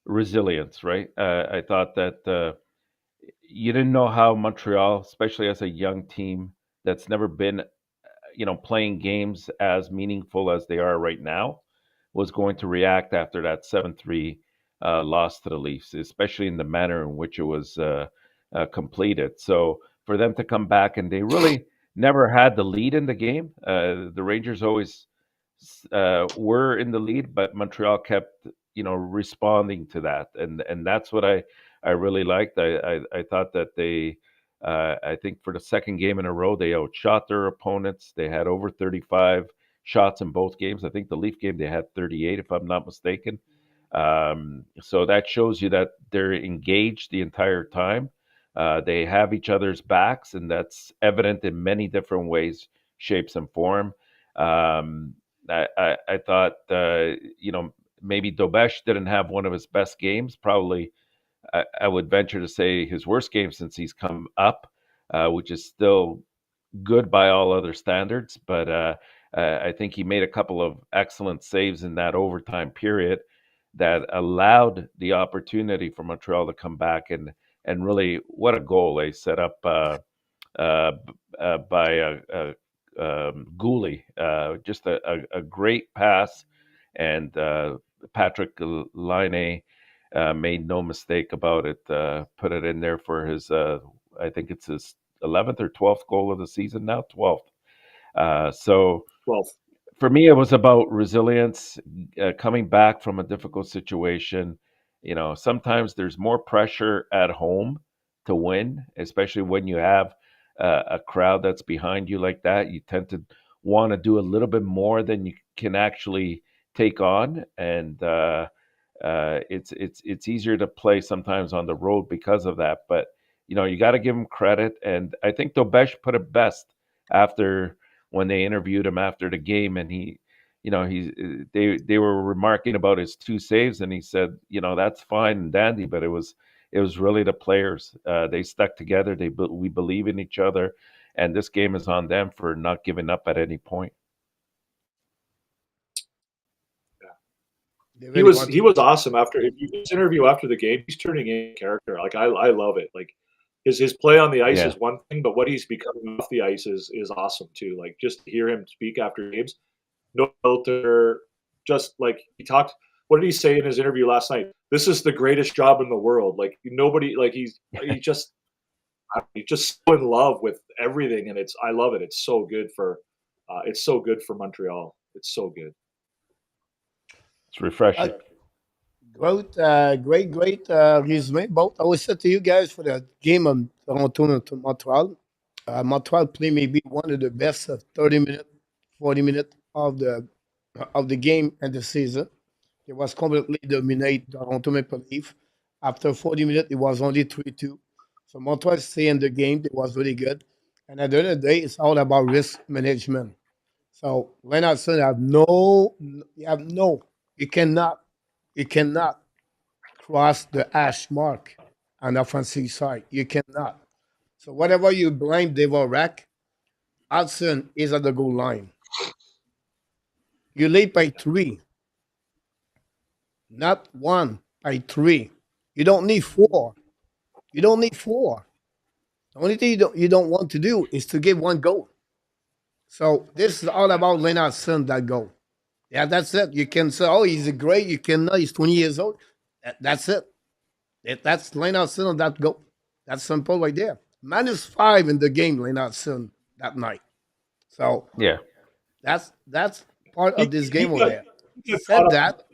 resilience, right? I thought that you didn't know how Montreal, especially as a young team that's never been, playing games as meaningful as they are right now, was going to react after that 7-3 loss to the Leafs, especially in the manner in which it was completed. So for them to come back, and they really never had the lead in the game. The Rangers always were in the lead, but Montreal kept, responding to that, and that's what I really liked. I thought that they, I think for the second game in a row, they outshot their opponents. They had over 35 shots in both games. I think the Leaf game they had 38, if I'm not mistaken. So that shows you that they're engaged the entire time. They have each other's backs, and that's evident in many different ways, shapes, and form. I thought, maybe Dobesh didn't have one of his best games. Probably, I would venture to say his worst game since he's come up, which is still good by all other standards. But I think he made a couple of excellent saves in that overtime period that allowed the opportunity for Montreal to come back, and really, what a goal they set up by Gooley. Just a great pass, and Patrick Laine made no mistake about it. Put it in there for his, I think it's his 11th or 12th goal of the season now, 12th. So 12th. For me, it was about resilience, coming back from a difficult situation. Sometimes there's more pressure at home to win, especially when you have a crowd that's behind you like that. You tend to want to do a little bit more than you can actually take on, and It's easier to play sometimes on the road because of that. But you got to give him credit, and I think Dobesh put it best after when they interviewed him after the game, and they were remarking about his two saves, and he said, that's fine and dandy, but it was really the players. They stuck together. We believe in each other, and this game is on them for not giving up at any point. He was awesome after his interview after the game. He's turning in character. Like I love it. Like his play on the ice is one thing, but what he's becoming off the ice is awesome too. Like just to hear him speak after games, no filter, just like he talked. What did he say in his interview last night? This is the greatest job in the world. Like nobody, like he's just so in love with everything, and I love it. It's so good for Montreal. It's so good. It's refreshing. Great resume. Both. I will say to you guys for the game on Toronto to Montreal. Montreal play maybe one of the best 30-minute, 40-minute of the game and the season. It was completely dominate Toronto Maple Leaf. After 40 minutes, it was only 3-2. So Montreal stay in the game. It was really good. And at the end of the day, it's all about risk management. So Leonardson you cannot cross the hash mark on the offensive side. You cannot. So whatever you blame Devorak, Hudson is at the goal line. You lead by 3, not 1, by 3. You don't need 4. You don't need 4. The only thing you don't want to do is to give 1 goal. So this is all about Leonardson, that goal. Yeah, that's it. You can say, oh, he's great. You cannot. He's 20 years old. That's it. That's Leonardson on that goal. That's simple right there. -5 in the game, Leonardson, that night. So Yeah. that's part of this game over there. He got Said caught up. that,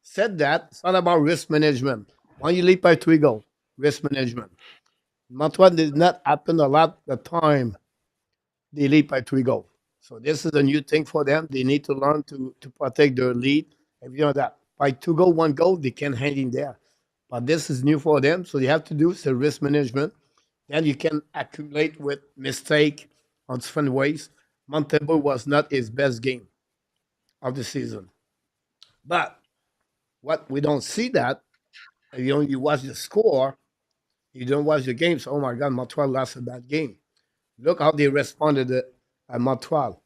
said that, it's all about risk management. When you lead by 3 goals, risk management. Montreal did not happen a lot the time they lead by 3 goals. So this is a new thing for them. They need to learn to protect their lead. If you know that by 2 goal, 1 goal, they can hang in there. But this is new for them. So they have to do the risk management. Then you can accumulate with mistake on different ways. Montebo was not his best game of the season. But what we don't see that, if you watch the score, you don't watch the game. So, oh my God, Montreal lost a bad game. Look how they responded at Montreal.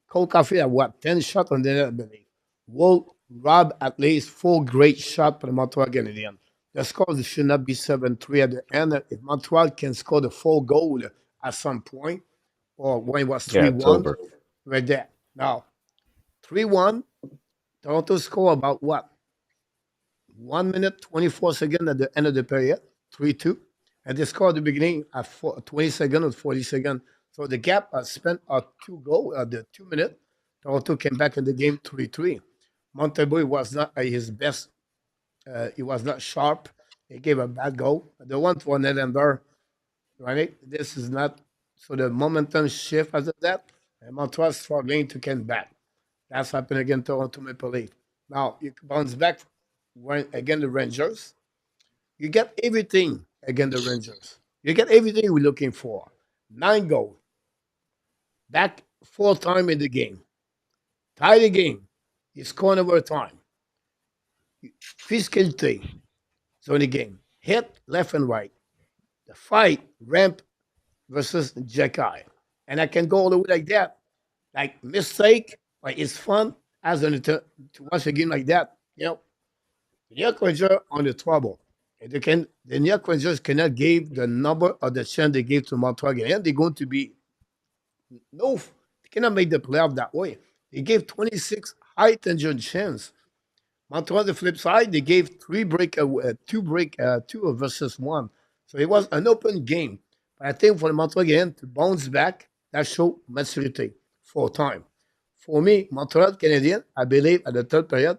Cole Caulfield had what, 10 shots on the net, I believe. Will Rob at least 4 great shots for the Montreal Canadiens. The score should not be 7-3 at the end. If Montreal can score the 4 goal at some point, or when it was Yeah, it's 3-1, over. right there. Now, 3-1, Toronto score about what? 1 minute, 24 seconds at the end of the period, 3-2. And they scored at the beginning at 20 seconds or 40 seconds. So the gap spent at 2 goals at the 2 minutes. Toronto came back in the game 3-3. Montebo was not at his best. He was not sharp. He gave a bad goal. The one for Nylander, right? This is not. So the momentum shift after that. And Montreal struggling to come back. That's happened again to Toronto Maple Leaf. Now you bounce back when again the Rangers. You get everything against the Rangers. You get everything we're looking for. 9 goals. Back 4 times in the game. Tie the game. You score over time. Physicality. So in the game. Hit left and right. The fight, ramp versus Xhekaj. And I can go all the way like that. Like mistake, like it's fun as to watch a game like that. The New York Rangers on the trouble. And the New York Rangers cannot give the number or the chance they gave to Montreal, and they're going to be no. They cannot make the playoff that way. They gave 26 high tension chance. Montreal, the flip side, they gave 2 versus 1. So it was an open game. But I think for the Montreal again to bounce back, that showed maturity for time. For me, Montreal Canadiens, I believe at the third period,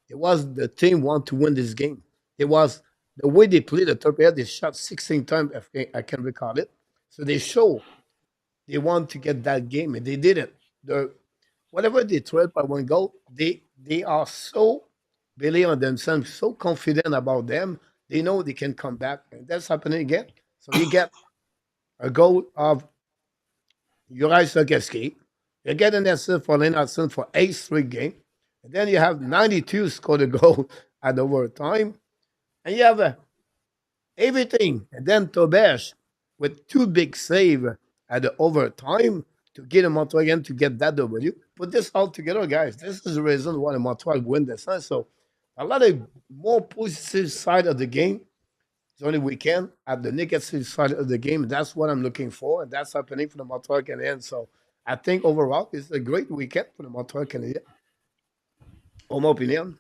it was the team want to win this game. It was the way they played the third period. They shot 16 times, if I can recall it. So they show they want to get that game, and they did it. Whatever they trailed by 1 goal, they are so believe on themselves, so confident about them, they know they can come back. And that's happening again. So you get a goal of Xhekaj. You get an assist for Hutson for 8 straight games. And then you have 92 scored a goal at overtime. And you have everything. And then Tobesh with 2 big saves at the overtime to get a Montreal again to get that W. Put this all together, guys. This is the reason why the Montreal win this. So a lot of more positive side of the game. It's only weekend at the negative side of the game. That's what I'm looking for, and that's happening for the Montreal Canadiens. So I think overall it's a great weekend for the Montreal Canadiens. In my opinion.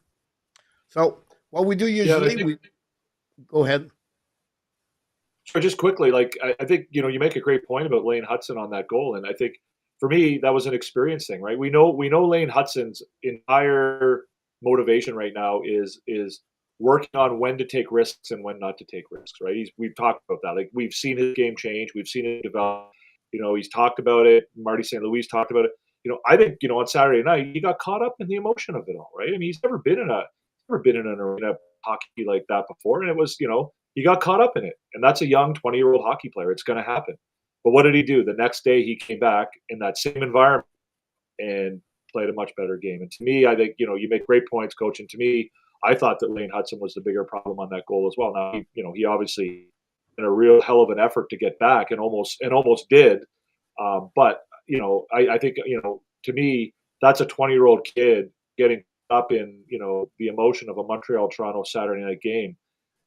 So what we do Yeah, and I usually, think we go ahead. so just quickly, like I think you make a great point about Lane Hutson on that goal, and I think for me that was an experience thing, right? We know Lane Hutson's entire motivation right now is working on when to take risks and when not to take risks, right? We've talked about that. Like we've seen his game change, we've seen it develop. He's talked about it. Marty St. Louis talked about it. I think on Saturday night he got caught up in the emotion of it all, right? I mean, he's never been in an arena hockey like that before, and it was he got caught up in it. And that's a young 20-year-old hockey player. It's going to happen. But what did he do? The next day, he came back in that same environment and played a much better game. And to me, I think, you make great points, coach. And to me, I thought that Lane Hutson was the bigger problem on that goal as well. Now, he obviously did a real hell of an effort to get back and almost did. But, I think, to me, that's a 20-year-old kid getting up in, the emotion of a Montreal Toronto Saturday night game.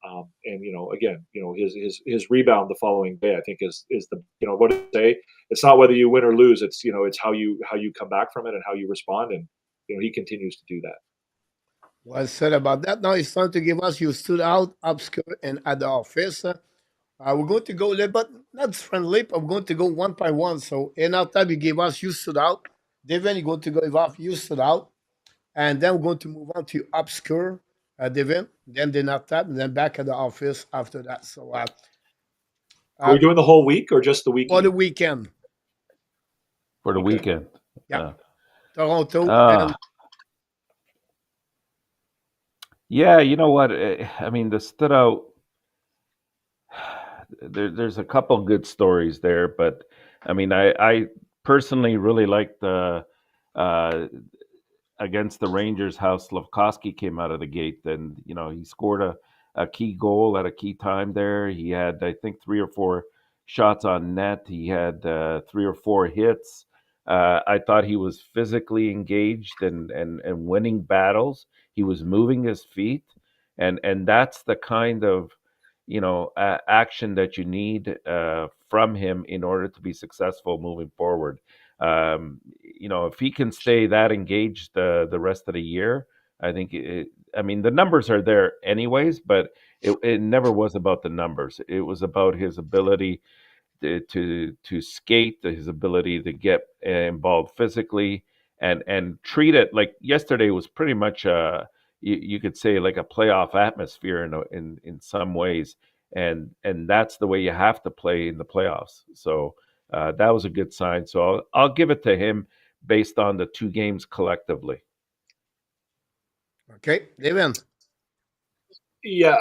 And again, his rebound the following day, I think is the what did they say? It's not whether you win or lose. It's how you come back from it and how you respond. And he continues to do that. Well said about that. Now it's time to give us you stood out, obscure, and at the office. We're going to go a little bit, not friendly, but we're going to go one by one. So in our time, you gave us you stood out. Devin, you're going to go off you stood out. And then we're going to move on to obscure, Devin, then the not tap, and then back at the office after that. So Are we uh, doing the whole week or just the for the weekend? weekend, for the Okay. weekend. yeah, Uh, Toronto and uh, yeah, you know what? I mean, the stood out. There's a couple good stories there, but I mean, I personally really liked the uh, against the Rangers how Slavkovsky came out of the gate. And he scored a key goal at a key time there. He had I think 3 or 4 shots on net. He had 3 or 4 hits. I thought he was physically engaged and winning battles. He was moving his feet, and that's the kind of action that you need from him in order to be successful moving forward. If he can stay that engaged the rest of the year, I think I mean, the numbers are there anyways, but it never was about the numbers. It was about his ability to skate, his ability to get involved physically, and treat it like yesterday was pretty much you could say like a playoff atmosphere in some ways, and that's the way you have to play in the playoffs. So that was a good sign. So I'll give it to him based on the 2 games collectively. okay, Devin. Yeah,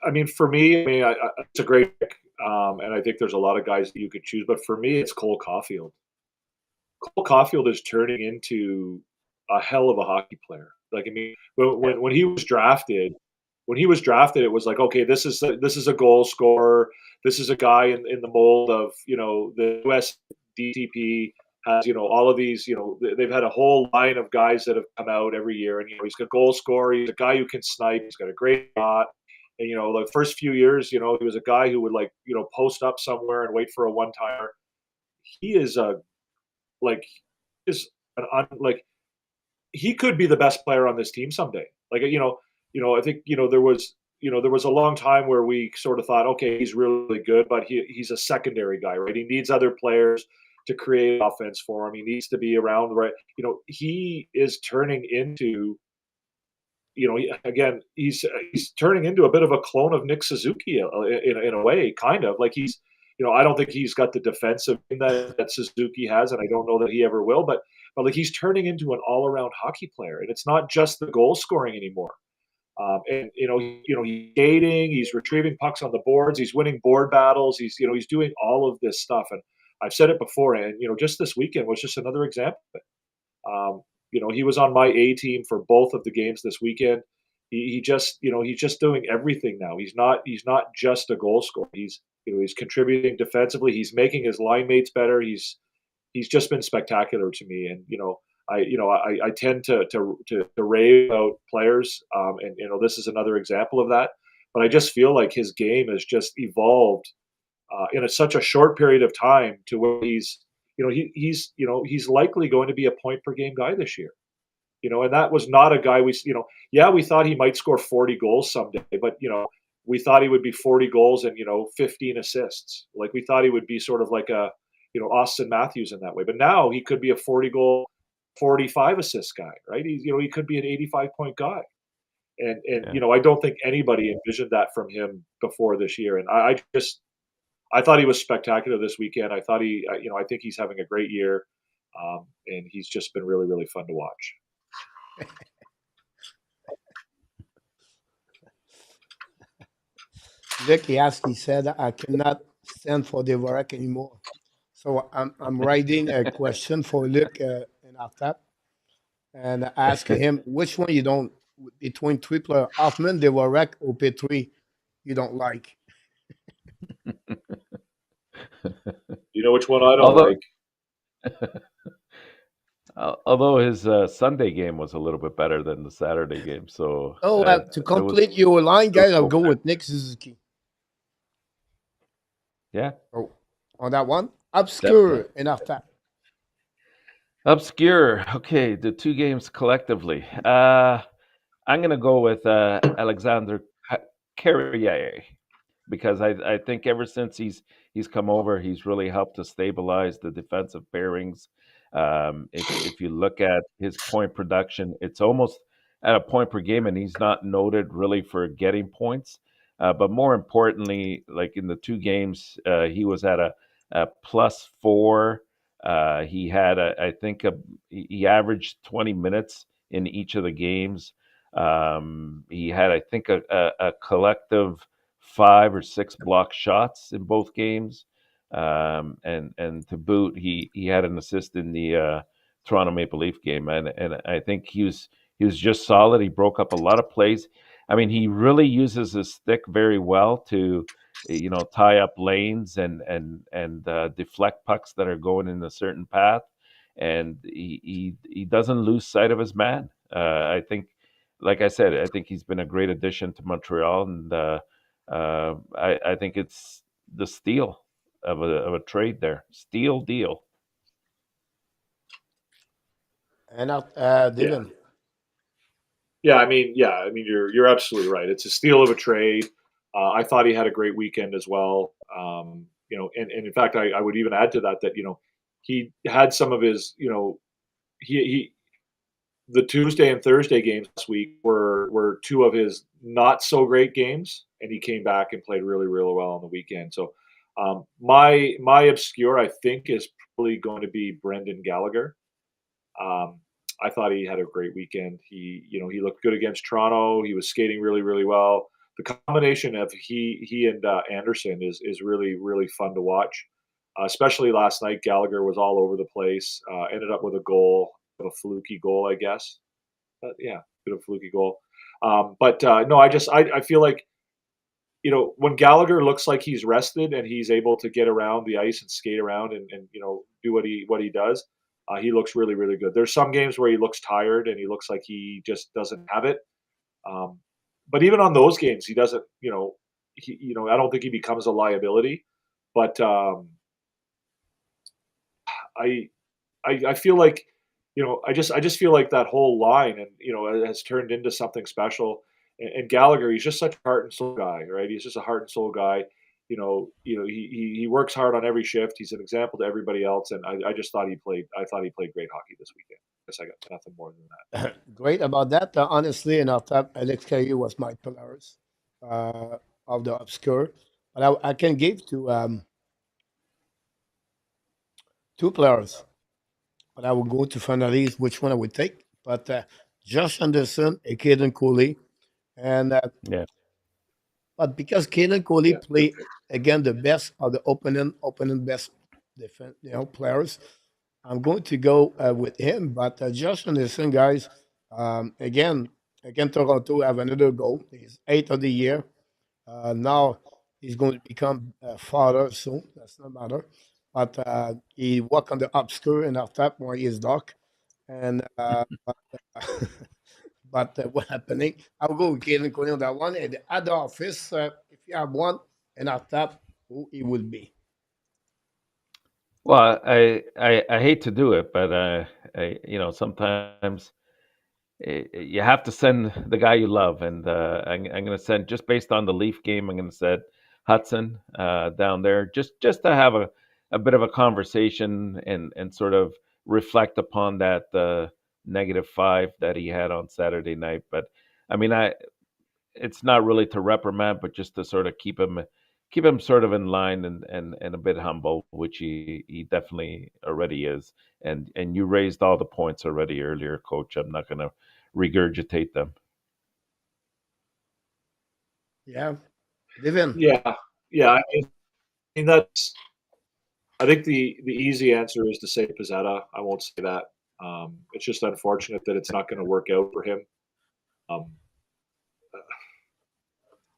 I mean, for me, it's a great pick, and I think there's a lot of guys that you could choose. But for me, it's Cole Caulfield. Cole Caulfield is turning into a hell of a hockey player. Like, I mean, when he was drafted, it was like, okay, this is a goal scorer. This is a guy in the mold of the US DTP has all of these. They've had a whole line of guys that have come out every year, and he's a goal scorer. He's a guy who can snipe. He's got a great shot. And the first few years, he was a guy who would post up somewhere and wait for a one timer. He is a like is an like he could be the best player on this team someday. I think there was a long time where we sort of thought, okay, he's really good, but he's a secondary guy, right? He needs other players to create offense for him. He needs to be around the right. He is turning into again, he's turning into a bit of a clone of Nick Suzuki in a way, kind of like he's. I don't think he's got the defensive thing that Suzuki has, and I don't know that he ever will. But like he's turning into an all-around hockey player, and it's not just the goal scoring anymore. And he's skating, he's retrieving pucks on the boards, he's winning board battles, he's doing all of this stuff. And I've said it before, and just this weekend was just another example of it. He was on my A team for both of the games this weekend. He's just doing everything now. He's not just a goal scorer. He's contributing defensively. He's making his line mates better. He's just been spectacular to me. And I tend to rave about players, and this is another example of that. But I just feel like his game has just evolved in such a short period of time to where he's likely going to be a point per game guy this year. And that was not a guy we thought he might score 40 goals someday, but we thought he would be 40 goals and 15 assists. Like we thought he would be sort of like a Austin Matthews in that way. But now he could be a 40 goal, 45 assist guy, right? He could be an 85 point guy. And Yeah. I don't think anybody envisioned that from him before this year. And I thought he was spectacular this weekend. I think he's having a great year, and he's just been really, really fun to watch. Vic, he said, I cannot stand for Devorak anymore. So I'm writing a question for Luc in Artap and ask him which one you don't, between three players, Hoffman, Devorak, OP3, you don't like. You know which one I don't although like? although his Sunday game was a little bit better than the Saturday game, so Oh, to there was complete your line, there was guys, I'll hope go there. with Nick Suzuki. Yeah, Oh, on that one, definitely. obscure in Artap. Obscure. Okay, the two games collectively. I'm gonna go with Alexander Carrier because I think ever since he's come over, he's really helped to stabilize the defensive pairings. If you look at his point production, it's almost at a point per game, and he's not noted really for getting points. But more importantly, like in the two games, he was at a +4. He had I think he averaged 20 minutes in each of the games. He had, I think, a collective 5 or 6 block shots in both games, and to boot, he had an assist in the Toronto Maple Leaf game, and I think he was just solid. He broke up a lot of plays. I mean, he really uses his stick very well to tie up lanes and deflect pucks that are going in a certain path, and he doesn't lose sight of his man. I think, like I said, I think he's been a great addition to Montreal, and I think it's the steal of a trade there, steal deal. And Yeah, Devin. you're absolutely right. It's a steal of a trade. I thought he had a great weekend as well. And in fact, I would even add to that he had some of his he the Tuesday and Thursday games this week were two of his not so great games, and he came back and played really, really well on the weekend. So my obscure, I think, is probably going to be Brendan Gallagher. Um, I thought he had a great weekend. He looked good against Toronto. He was skating really, really well. The combination of he and Anderson is really, really fun to watch. Especially last night, Gallagher was all over the place. Ended up with a goal, a fluky goal, I guess. But yeah, bit of a fluky goal. But no, I feel like when Gallagher looks like he's rested and he's able to get around the ice and skate around and do what he does, he looks really, really good. There's some games where he looks tired and he looks like he just doesn't have it. Um, but even on those games, he doesn't. I don't think he becomes a liability. But I, I feel like I just feel like that whole line and has turned into something special. And Gallagher, he's just such a heart and soul guy, right? He's just a heart and soul guy. He works hard on every shift. He's an example to everybody else, and I just thought he played. I thought he played great hockey this weekend. I guess I got nothing more than that. Great about that. Honestly, in Artap, Alex Caillou was my pillars of the obscure. But I can give to two players, but I will go to finalize which one I would take. But Josh Anderson and Caden Cooley, And Yeah. but because Caden Coley Yeah. play again the best of the opening best defense, players, I'm going to go with him. But Josh Anderson, guys, again, Toronto have another goal. He's eighth of the year. Now he's going to become a father soon. That's no matter. But he work on the upskirt and Enortap where he is dark. And but what happening? I'll go with Galen Coney on that one. And at the office, if you have one, and I'll tap who it will be. Well, I hate to do it, but sometimes you have to send the guy you love, and I'm going to send just based on the Leaf game. I'm going to send Hutson down there just to have a bit of a conversation and sort of reflect upon that -5 that he had on Saturday night. But I mean, it's not really to reprimand, but just to sort of keep him sort of in line and a bit humble, which he definitely already is. And you raised all the points already earlier, Coach. I'm not going to regurgitate them. Yeah, Devin. Yeah. Yeah. I mean that's. I think the easy answer is to say Pizzetta. I won't say that. It's just unfortunate that it's not going to work out for him. Um,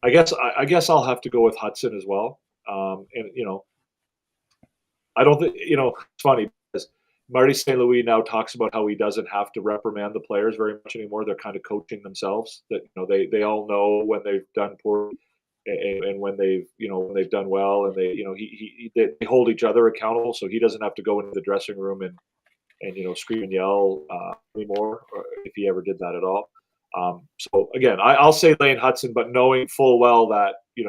I guess I'll have to go with Hutson as well. And I don't think it's funny because Marty St. Louis now talks about how he doesn't have to reprimand the players very much anymore. They're kind of coaching themselves. That they all know when they've done poor and when they've done well, and they hold each other accountable. So he doesn't have to go into the dressing room and scream and yell anymore, or if he ever did that at all. So again, I'll say Lane Hutson, but knowing full well that you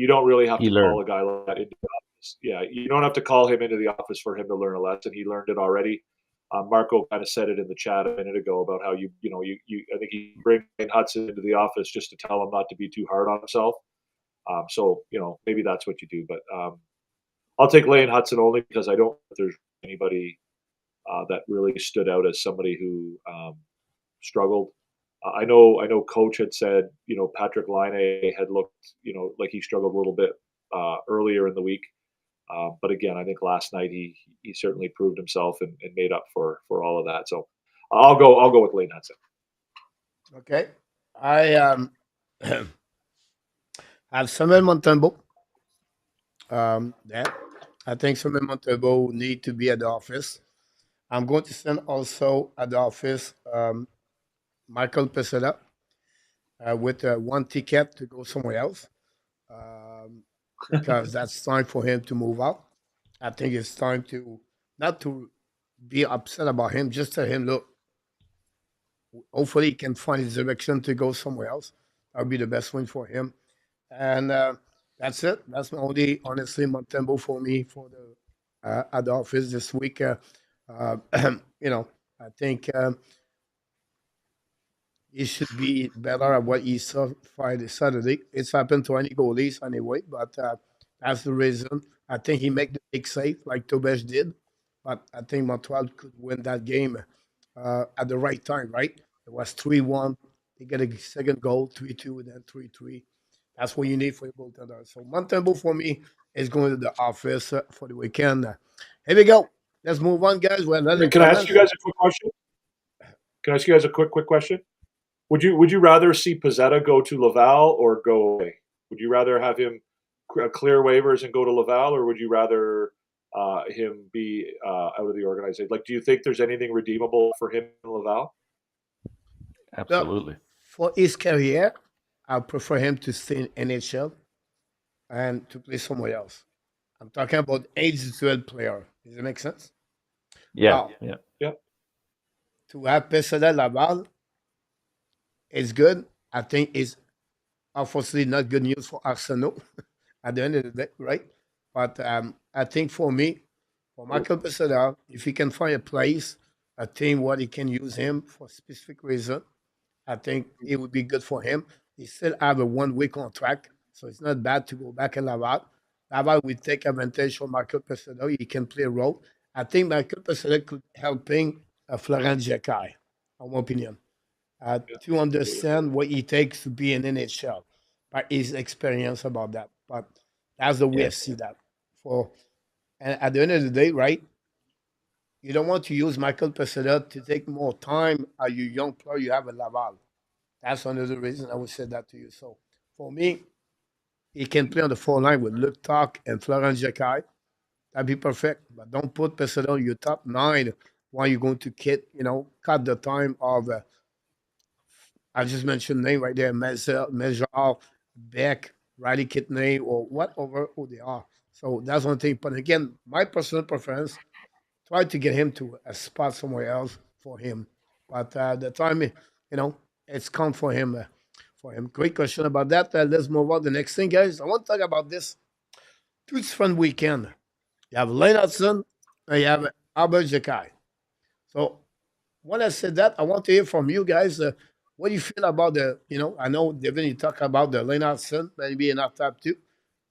don't really have He to learned. call a guy like that into the office. Yeah, you don't have to call him into the office for him to learn a lesson. He learned it already. Marco kind of said it in the chat a minute ago about how I think he bring Hutson into the office just to tell him not to be too hard on himself. So maybe that's what you do. But I'll take Lane Hutson only because I don't think there's anybody that really stood out as somebody who struggled. I know Coach had said, Patrick Laine had looked, like he struggled a little bit earlier in the week. But again, I think last night he certainly proved himself and made up for all of that. So I'll go with Lane Hudson. Okay, I have Samuel Montembeau. Yeah, I think Samuel Montembeau need to be at the office. I'm going to send also at the office Michael Pesela with one ticket to go somewhere else because that's time for him to move out. I think it's time to not to be upset about him, just tell him, look, hopefully he can find his direction to go somewhere else. That would be the best win for him. And that's it. That's my only, honestly, Montembeau for me for the at the office this week. Uh, I think he should be better at what he saw Friday, Saturday. It's happened to any goalies anyway, but that's the reason. I think he make the big save like Tobesh did, but I think Montreal could win that game at the right time, right? It was 3-1. They get a second goal, 3-2, then 3-3. That's what you need for a goaltender. So Montembeau for me is going to the office for the weekend. Here we go. Let's move on, guys. We're not in Can I ask you comments. guys a quick question? Can I ask you guys a quick question? Would you rather see Pizzetta go to Laval or go away? Would you rather have him clear waivers and go to Laval, or would you rather him be out of the organization? Like, do you think there's anything redeemable for him in Laval? Look, Absolutely. for his career, I prefer him to stay in NHL and to play somewhere else. I'm talking about individual player. Does it make sense? Yeah. Now, Yeah. Yeah. to have Pesada Laval is good. I think it's unfortunately not good news for Arsenal at the end of the day, right? But I think for me, for Michael Pesada, if he can find a place, a team where he can use him for a specific reason, I think it would be good for him. He still have a 1 week contract, so it's not bad to go back in Laval. Laval will take advantage of Michael Pesada. He can play a role. I think Michael Pesada could helping Florent Xhekaj, in my opinion. Yeah, to absolutely. understand what it takes to be in NHL, by his experience about that. But that's the way I Yeah. see that. For and at the end of the day, right? You don't want to use Michael Peseda to take more time as you young player you have at Laval. That's another reason I would say that to you. So for me, he can play on the 4 line with Luke Talk and Florent Xhekaj. That'd be perfect. But don't put Peseda on your top 9 while you're going to cut the time of I just mentioned name right there, Mejal, Beck, Riley Kidney, or whatever who they are. So that's one thing. But again, my personal preference, try to get him to a spot somewhere else for him. But the time, it's come for him. Great question about that. Let's move on to the next thing, guys. I want to talk about this. It's fun weekend. You have Lane Hutson and you have Arber Xhekaj. So when I said that, I want to hear from you guys. What do you feel about I know, Devin, you talk about the Lane Hutson, maybe in our top two.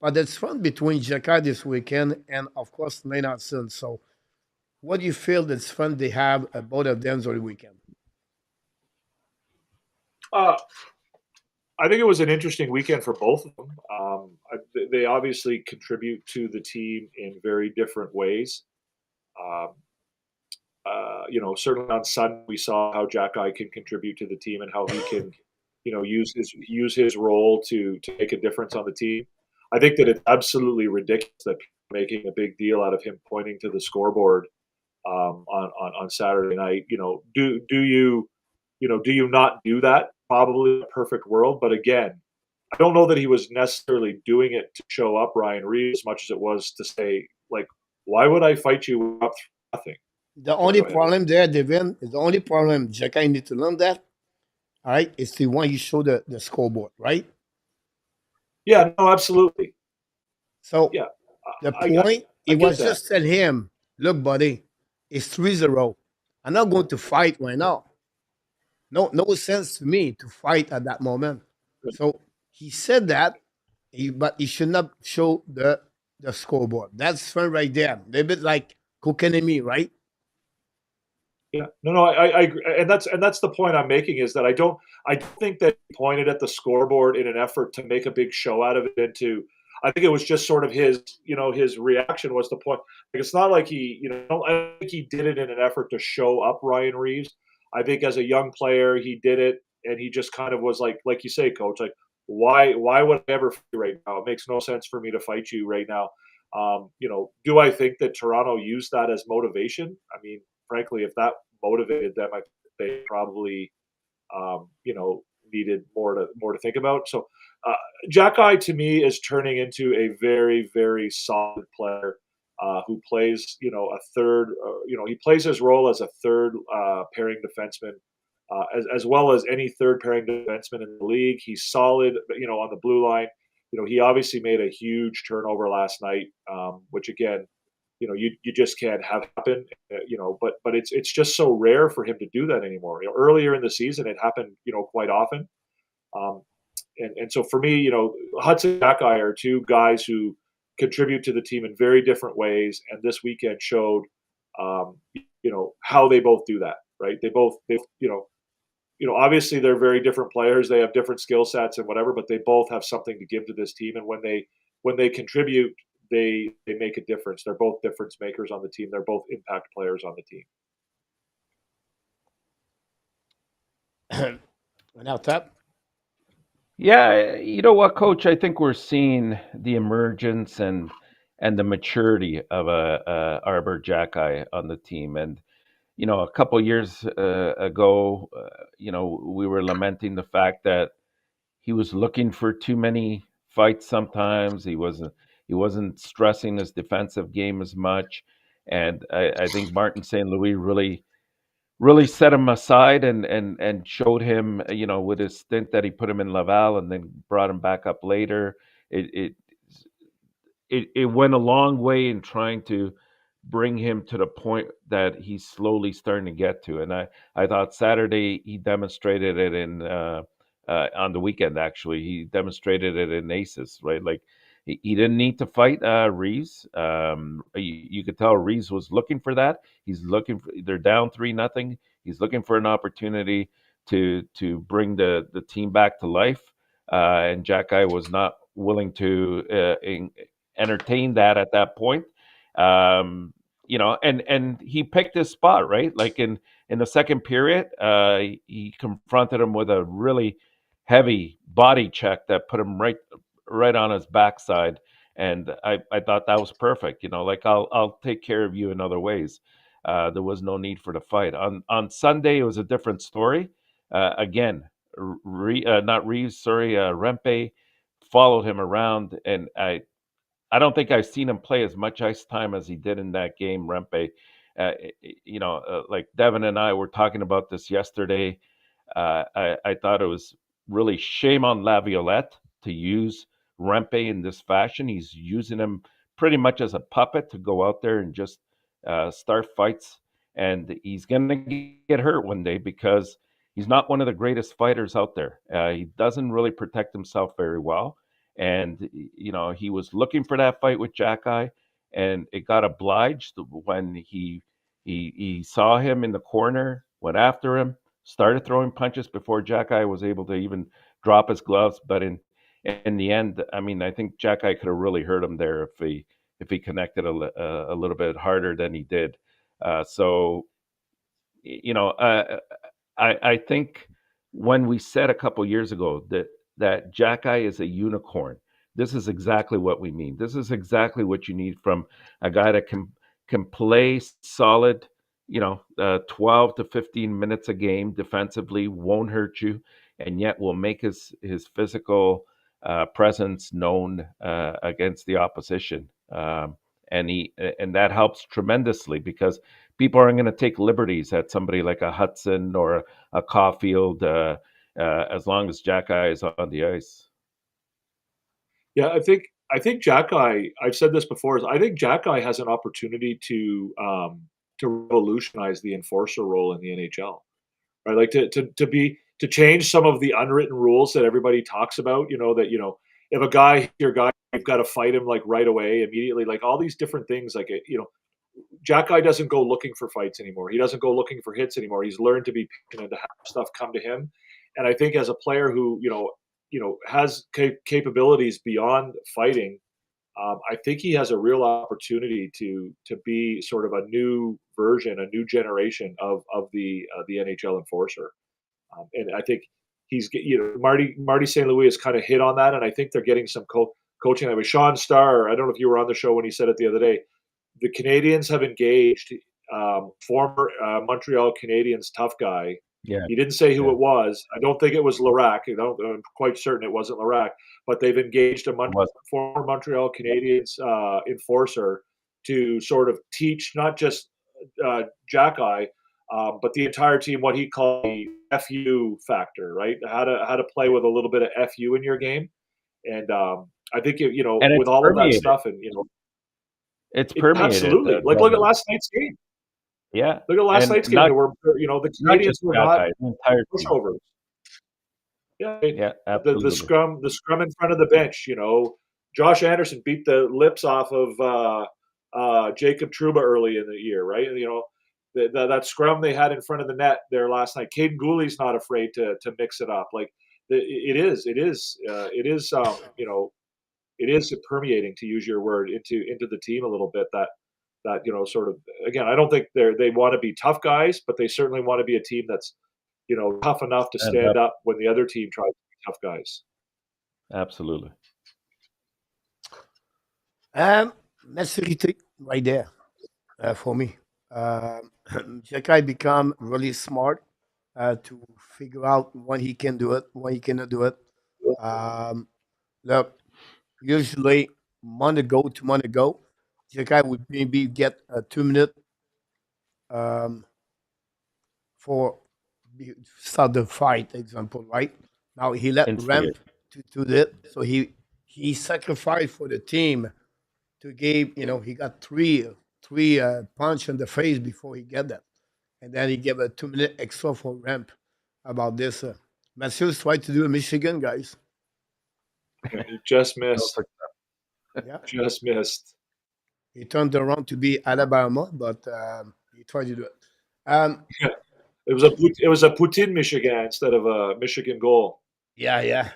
But it's fun between Xhekaj this weekend and, of course, Lane Hutson. So what do you feel that's fun they have at both of them on the weekend? Uh, I think it was an interesting weekend for both of them. They obviously contribute to the team in very different ways. Um, certainly on Sunday we saw how Xhekaj can contribute to the team and how he can, use his role to make a difference on the team. I think that it's absolutely ridiculous that people are making a big deal out of him pointing to the scoreboard on Saturday night. Do you not do that? Probably a perfect world, but again, I don't know that he was necessarily doing it to show up Ryan Reeves as much as it was to say, like, why would I fight you up for nothing? The Go, only go ahead. problem there, Devin, is the only problem Xhekaj need to learn that, all right, is the one you show the scoreboard, right? Yeah, no, absolutely. So Yeah, the I, I, point, I it get was that. just tell him, look, buddy, it's 3-0. I'm not going to fight right now. No sense to me to fight at that moment. So he said that, but he should not show the scoreboard. That's fun right there. A little bit like Kokanemi, right? Yeah, no, I agree, and that's the point I'm making is that I don't think that he pointed at the scoreboard in an effort to make a big show out of it. I think it was just sort of his reaction was the point. Like it's not like I don't think he did it in an effort to show up Ryan Reeves. I think as a young player, he did it, and he just kind of was like you say, Coach, like why would I ever fight you right now? It makes no sense for me to fight you right now. Do I think that Toronto used that as motivation? I mean, frankly, if that motivated them, I think they probably needed more to think about. So uh, Xhekaj to me is turning into a very very solid player who plays a third. He plays his role as a third pairing defenseman. As well as any third pairing defenseman in the league, he's solid. On the blue line, he obviously made a huge turnover last night, which again, you just can't have happen. But it's just so rare for him to do that anymore. Earlier in the season, it happened, quite often. Um, and so for me, Hutson and Xhekaj are two guys who contribute to the team in very different ways, and this weekend showed, how they both do that. Right? Obviously they're very different players. They have different skill sets and whatever, but they both have something to give to this team. And when they contribute, they make a difference. They're both difference makers on the team. They're both impact players on the team. Now, tap. Yeah, you know what, Coach? I think we're seeing the emergence and the maturity of a Arber Xhekaj on the team. And a couple years ago, we were lamenting the fact that he was looking for too many fights. Sometimes he wasn't stressing his defensive game as much. And I think Martin St. Louis really set him aside and showed him, with his stint that he put him in Laval and then brought him back up later. It it it went a long way in trying to bring him to the point that he's slowly starting to get to. And I thought Saturday he demonstrated it on the weekend. Actually, he demonstrated it in Aces, right? Like he didn't need to fight Reeves. You could tell Reeves was looking for that. They're down 3-0. He's looking for an opportunity to bring the team back to life, and Xhekaj was not willing to entertain that at that point. And he picked his spot, right? Like in the second period, he confronted him with a really heavy body check that put him right on his backside, and I thought that was perfect. Like I'll take care of you in other ways. There was no need for the fight. On Sunday, it was a different story. Again, not Reeves, sorry, Rempe followed him around, and I don't think I've seen him play as much ice time as he did in that game, Rempe. Like Devin and I were talking about this yesterday. I thought it was really shame on Laviolette to use Rempe in this fashion. He's using him pretty much as a puppet to go out there and just start fights. And he's going to get hurt one day because he's not one of the greatest fighters out there. He doesn't really protect himself very well. And, he was looking for that fight with Xhekaj, and it got obliged when he saw him in the corner, went after him, started throwing punches before Xhekaj was able to even drop his gloves. But in the end, I mean, I think Xhekaj could have really hurt him there if he connected a little bit harder than he did. So, I think when we said a couple years ago that Xhekaj is a unicorn, this is exactly what we mean. This is exactly what you need from a guy that can play solid, 12 to 15 minutes a game defensively, won't hurt you, and yet will make his physical presence known against the opposition. And that helps tremendously because people aren't going to take liberties at somebody like a Hutson or a Caulfield as long as Xhekaj is on the ice. Yeah, I think Xhekaj. I've said this before. Is I think Xhekaj has an opportunity to revolutionize the enforcer role in the NHL. Right, like to change some of the unwritten rules that everybody talks about. That if a guy your guy, you've got to fight him like right away, immediately. Like all these different things. Like Xhekaj doesn't go looking for fights anymore. He doesn't go looking for hits anymore. He's learned to be patient and to have stuff come to him. And I think as a player who has capabilities beyond fighting, I think he has a real opportunity to be sort of a new version, a new generation of the NHL enforcer. And I think Marty St. Louis has kind of hit on that, and I think they're getting some coaching. I mean, Sean Starr, I don't know if you were on the show when he said it the other day. The Canadiens have engaged former Montreal Canadiens tough guy. Yeah, He didn't say who yeah, it was. I don't think it was Larac. I'm quite certain it wasn't Larac. But they've engaged a it was. former Montreal Canadiens enforcer to sort of teach not just Xhekaj, but the entire team what he called the FU factor, right? How to play with a little bit of FU in your game. And I think And with it's all of that permeated. stuff, and It's permeated. absolutely look at last night's game. Yeah, Look at last and night's game. There were the not Canadiens just were not Xhekaj, the entire team. pushovers. Yeah, Yeah, the absolutely. scrum in front of the bench. Josh Anderson beat the lips off of Jacob Trouba early in the year, right? And, that scrum they had in front of the net there last night. Caden Gooley's not afraid to mix it up. Like it is permeating, to use your word, into the team a little bit. That sort of, again, I don't think they want to be tough guys, but they certainly want to be a team that's tough enough to And stand up when the other team tries to be tough guys. absolutely. Maturity right there for me. Xhekaj become really smart to figure out when he can do it, when he cannot do it. Um, Look, usually month ago, 2 months ago, Xhekaj would maybe get a 2 minute um, for start the fight, example, right? Now he let Instigate. Ramp to do that, so he sacrificed for the team to give, he got three punch in the face before he get that, and then he gave a 2 minute extra for Ramp about this. Matthews tried to do a Michigan, guys. He just No missed. success. Yeah, Just missed. he turned around to be Alabama, but he tried to do it. Um, It was a Putin Michigan instead of a Michigan goal. Yeah, yeah.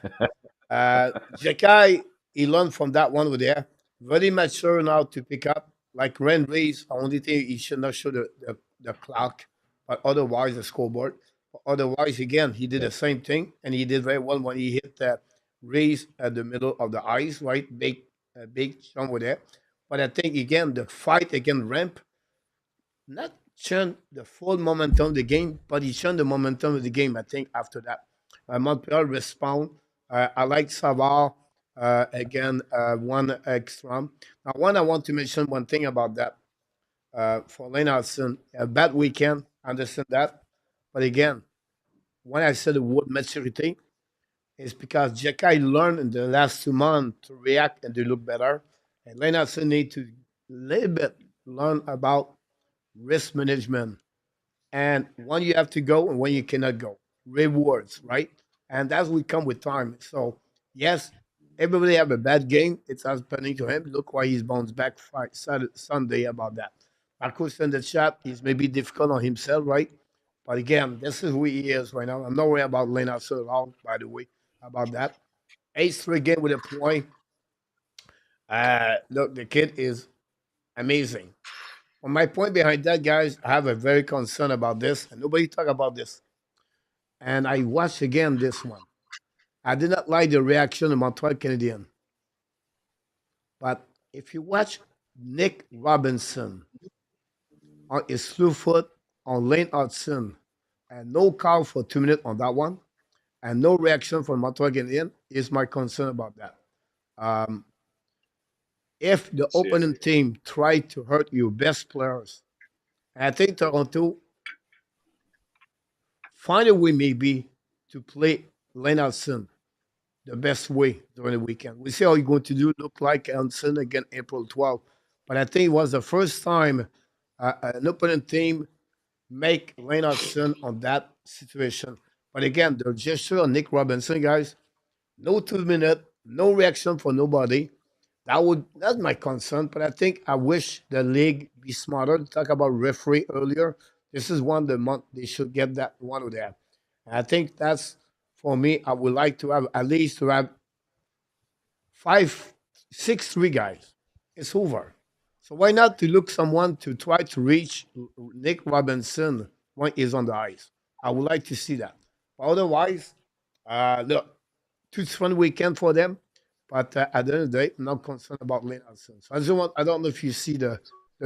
Xhekaj, he learned from that one over there. Very mature now to pick up. Like Ren Reese, only thing he should not show the clock, but otherwise the scoreboard. But otherwise, again, he did Yeah. the same thing, and he did very well when he hit that Reese at the middle of the ice, right? Big chunk over there. But I think again, the fight against Ramp not turn the full momentum of the game, but he turned the momentum of the game, I think, after that. Montreal respond. I like Savard again, one extra. Now, one, I want to mention one thing about that for Lane Hutson. A bad weekend, I understand that. But again, when I said the word maturity, it's because Xhekaj learned in the last 2 months to react and to look better. And Lane Hutson need to little bit learn about risk management and when you have to go and when you cannot go. Rewards, right? And that's will come with time. So yes, everybody have a bad game. It's happening to him. Look why he's bounced back Sunday about that. Marcus in the chat, he's maybe difficult on himself, right? But again, this is who he is right now. I'm not worried about Lena at all, by the way, about that. 8 straight game with a point. Look, the kid is amazing. On my point behind that, guys, I have a very concern about this, and nobody talk about this. And I watched again this one. I did not like the reaction of Montreal Canadiens, but if you watch Nick Robinson on his slew foot on Lane Hutson, and no call for 2 minutes on that one, and no reaction from Montreal Canadiens, is my concern about that. Um, if the See it. opponent team tried to hurt your best players, and I think Toronto find a way maybe to play Leonardson the best way during the weekend. We see how he's going to do look like Leonardson again April 12th. But I think it was the first time an opponent team make Leonardson on that situation. But again, the gesture on Nick Robinson, guys, no 2 minute, no reaction for nobody. That's my concern. But I think I wish the league be smarter. Talk about referee earlier. This is one the month they should get that one of that. And I think that's for me. I would like to have at least to have 5, 6, 3 guys. It's over. So why not to look someone to try to reach Nick Robinson when he's on the ice? I would like to see that. But otherwise, look, it's fun weekend for them. But at the end of the day, I'm not concerned about Lane Hudson. So I don't know if you see the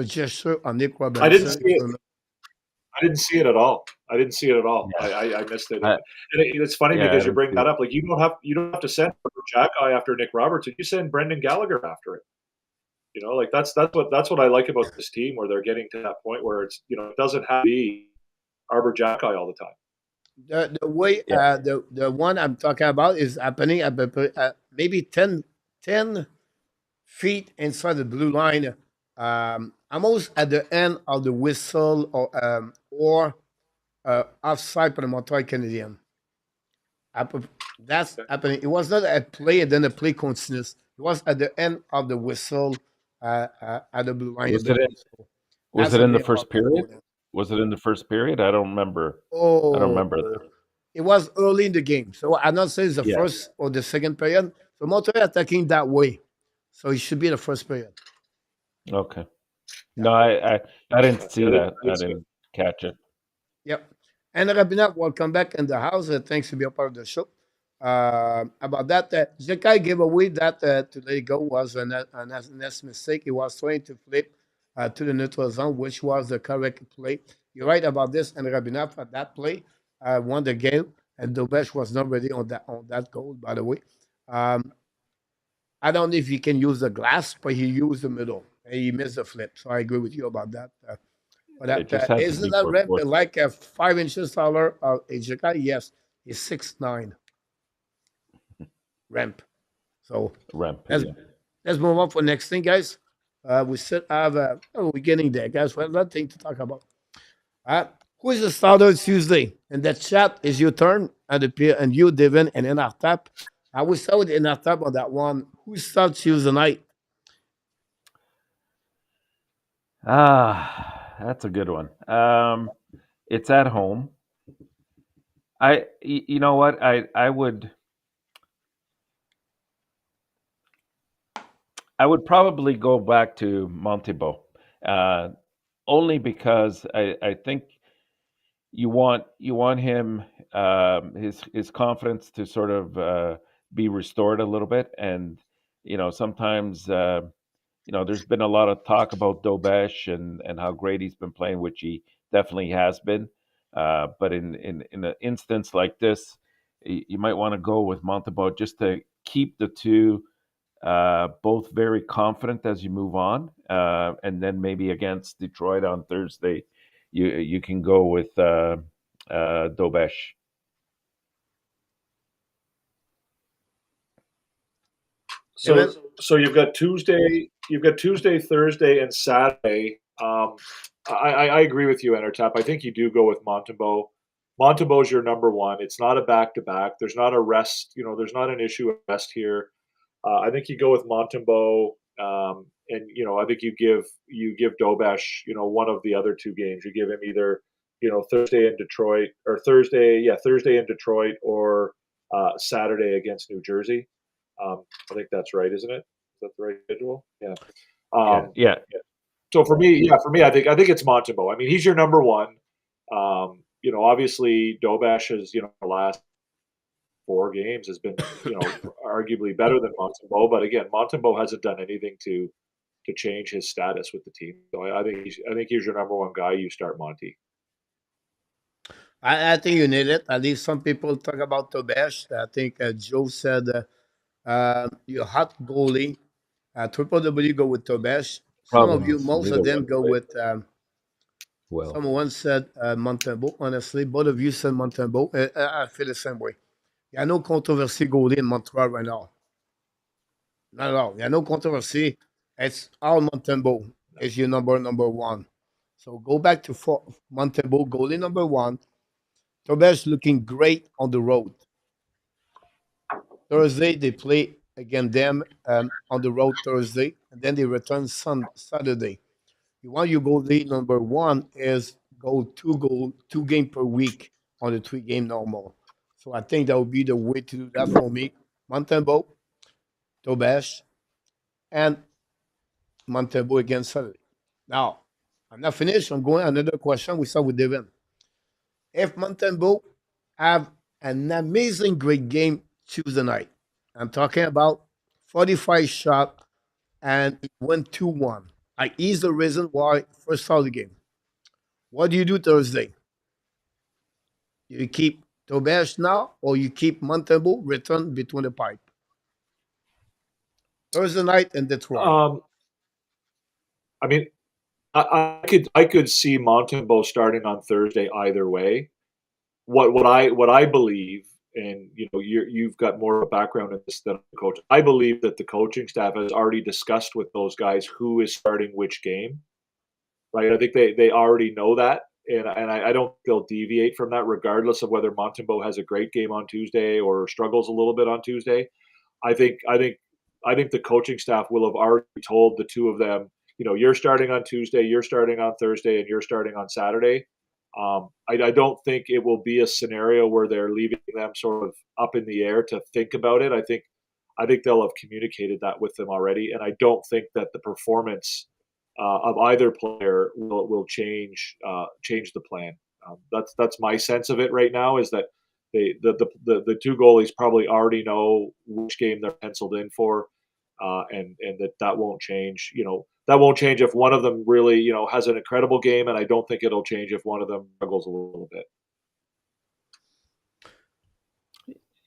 gesture on Nick I didn't Robinson. see it. I didn't see it at all. I didn't see it at all. Yeah. I missed it. I, It's funny yeah, I because you didn't bring see that it. up. Like you don't have to send Xhekaj after Nick Robertson. You send Brendan Gallagher after it. Like that's what I like about this team, where they're getting to that point where it doesn't have to be Arber Xhekaj all the time. The way Yeah. the one I'm talking about is happening at maybe 10 feet inside the blue line, almost at the end of the whistle or offside for the Montreal Canadiens. That's Okay. happening. It was not a play and then the play continues. It was at the end of the whistle at the blue line Was over it there. in, So was that's it the in the thing about first that period? over there. Was it in the first period? I don't remember. I don't Oh, remember that. it was early in the game. So I'm not saying it's the Yeah. first or the second period. So Montreal attacking that way. So it should be the first period. Okay. Yeah. No, I didn't see Yeah, that. I I didn't see it. didn't catch it. Yep. And Rabina, welcome back in the house. Thanks to be a part of the show. About that, Xhekaj gave away that to let it go was an honest mistake. He was trying to flip to the neutral zone, which was the correct play. You're right about this, and Rabina for that play won the game, and Dobesh was not ready on that goal, by the way. Um, I don't know if he can use the glass, but he used the middle, and he missed the flip. So I agree with you about that. But It just had to isn't be that more ramp forceful. like a 5 inches taller of Xhekaj? Yes, he's 6'9" ramp. So Ramp. let's Yeah. let's move on for next thing, guys. We still have we're getting there, guys. We have nothing to talk about. Uh, who is the starter Tuesday? And that chat is your turn, and you, Devin, and Enortap. I will start with Enortap on that one. Who starts Tuesday night? That's a good one. It's at home. You know what, I would probably go back to Montebo, uh, only because I think you want him, his confidence to sort of be restored a little bit, and sometimes there's been a lot of talk about Dobesh and how great he's been playing, which he definitely has been. But in an instance like this, you might want to go with Montebo just to keep the two both very confident as you move on, and then maybe against Detroit on Thursday, you can go with Dobesh. So Devin? so you've got Tuesday, Thursday, and Saturday. I agree with you, Enortap. I think you do go with Montebo. Montebo's your number one. It's not a back to back. There's not a rest. There's not an issue of rest here. I think you go with Montebo, and I think you give Dobesh, one of the other two games. You give him either Thursday in Detroit, or Thursday in Detroit, or Saturday against New Jersey. I think that's right, isn't it? Is that the right schedule? Yeah. Yeah, Um, yeah, so for me, I think it's Montebo. I mean, he's your number one. Obviously, Dobesh has the last four games has been arguably better than Montembeau, but again, Montembeau hasn't done anything to change his status with the team. So I think he's your number one guy. You start Monty. I think you need it. At least some people talk about Tobesh. I think Joe said your hot goalie. Triple W go with Tobesh. Some of you, Providence, most of neither them one go played with. well. Someone said Montembeau. Honestly, both of you said Montembeau. I feel the same way. Il y a no controversy goalie in Montreal right now. Not at all. Il y a no controversy. It's all Montembeau is your number one. So go back to Montembeau, goalie number one. Tobesh looking great on the road. Thursday they play against them on the road Thursday, and then they return Saturday. You want your goalie number one is goal two game per week on the 3 game normal. So I think that would be the way to do that for me. Montembeau, Tobesh, and Montembeau against Saturday. Now, I'm not finished. I'm going another question. We start with Devin. If Montembeau have an amazing great game Tuesday night, I'm talking about 45 shot and it went 2-1. I is the reason why first start of the game. What do you do Thursday? You keep Tobias now or you keep Montembeau return between the pipe? Thursday night in Detroit. Um, I mean, I could see Montembeau starting on Thursday either way. What I believe, and you've got more of a background in this than a coach. I believe that the coaching staff has already discussed with those guys who is starting which game. Right? I think they already know that, and I don't think they'll deviate from that, regardless of whether Montembeau has a great game on Tuesday or struggles a little bit on Tuesday. I think I think I think the coaching staff will have already told the two of them, you're starting on Tuesday, you're starting on Thursday, and you're starting on Saturday. I don't think it will be a scenario where they're leaving them sort of up in the air to think about it. I think they'll have communicated that with them already, and I don't think that the performance of either player will change the plan. That's my sense of it right now. Is that the two goalies probably already know which game they're penciled in for, and that won't change. That won't change if one of them really has an incredible game, and I don't think it'll change if one of them struggles a little bit.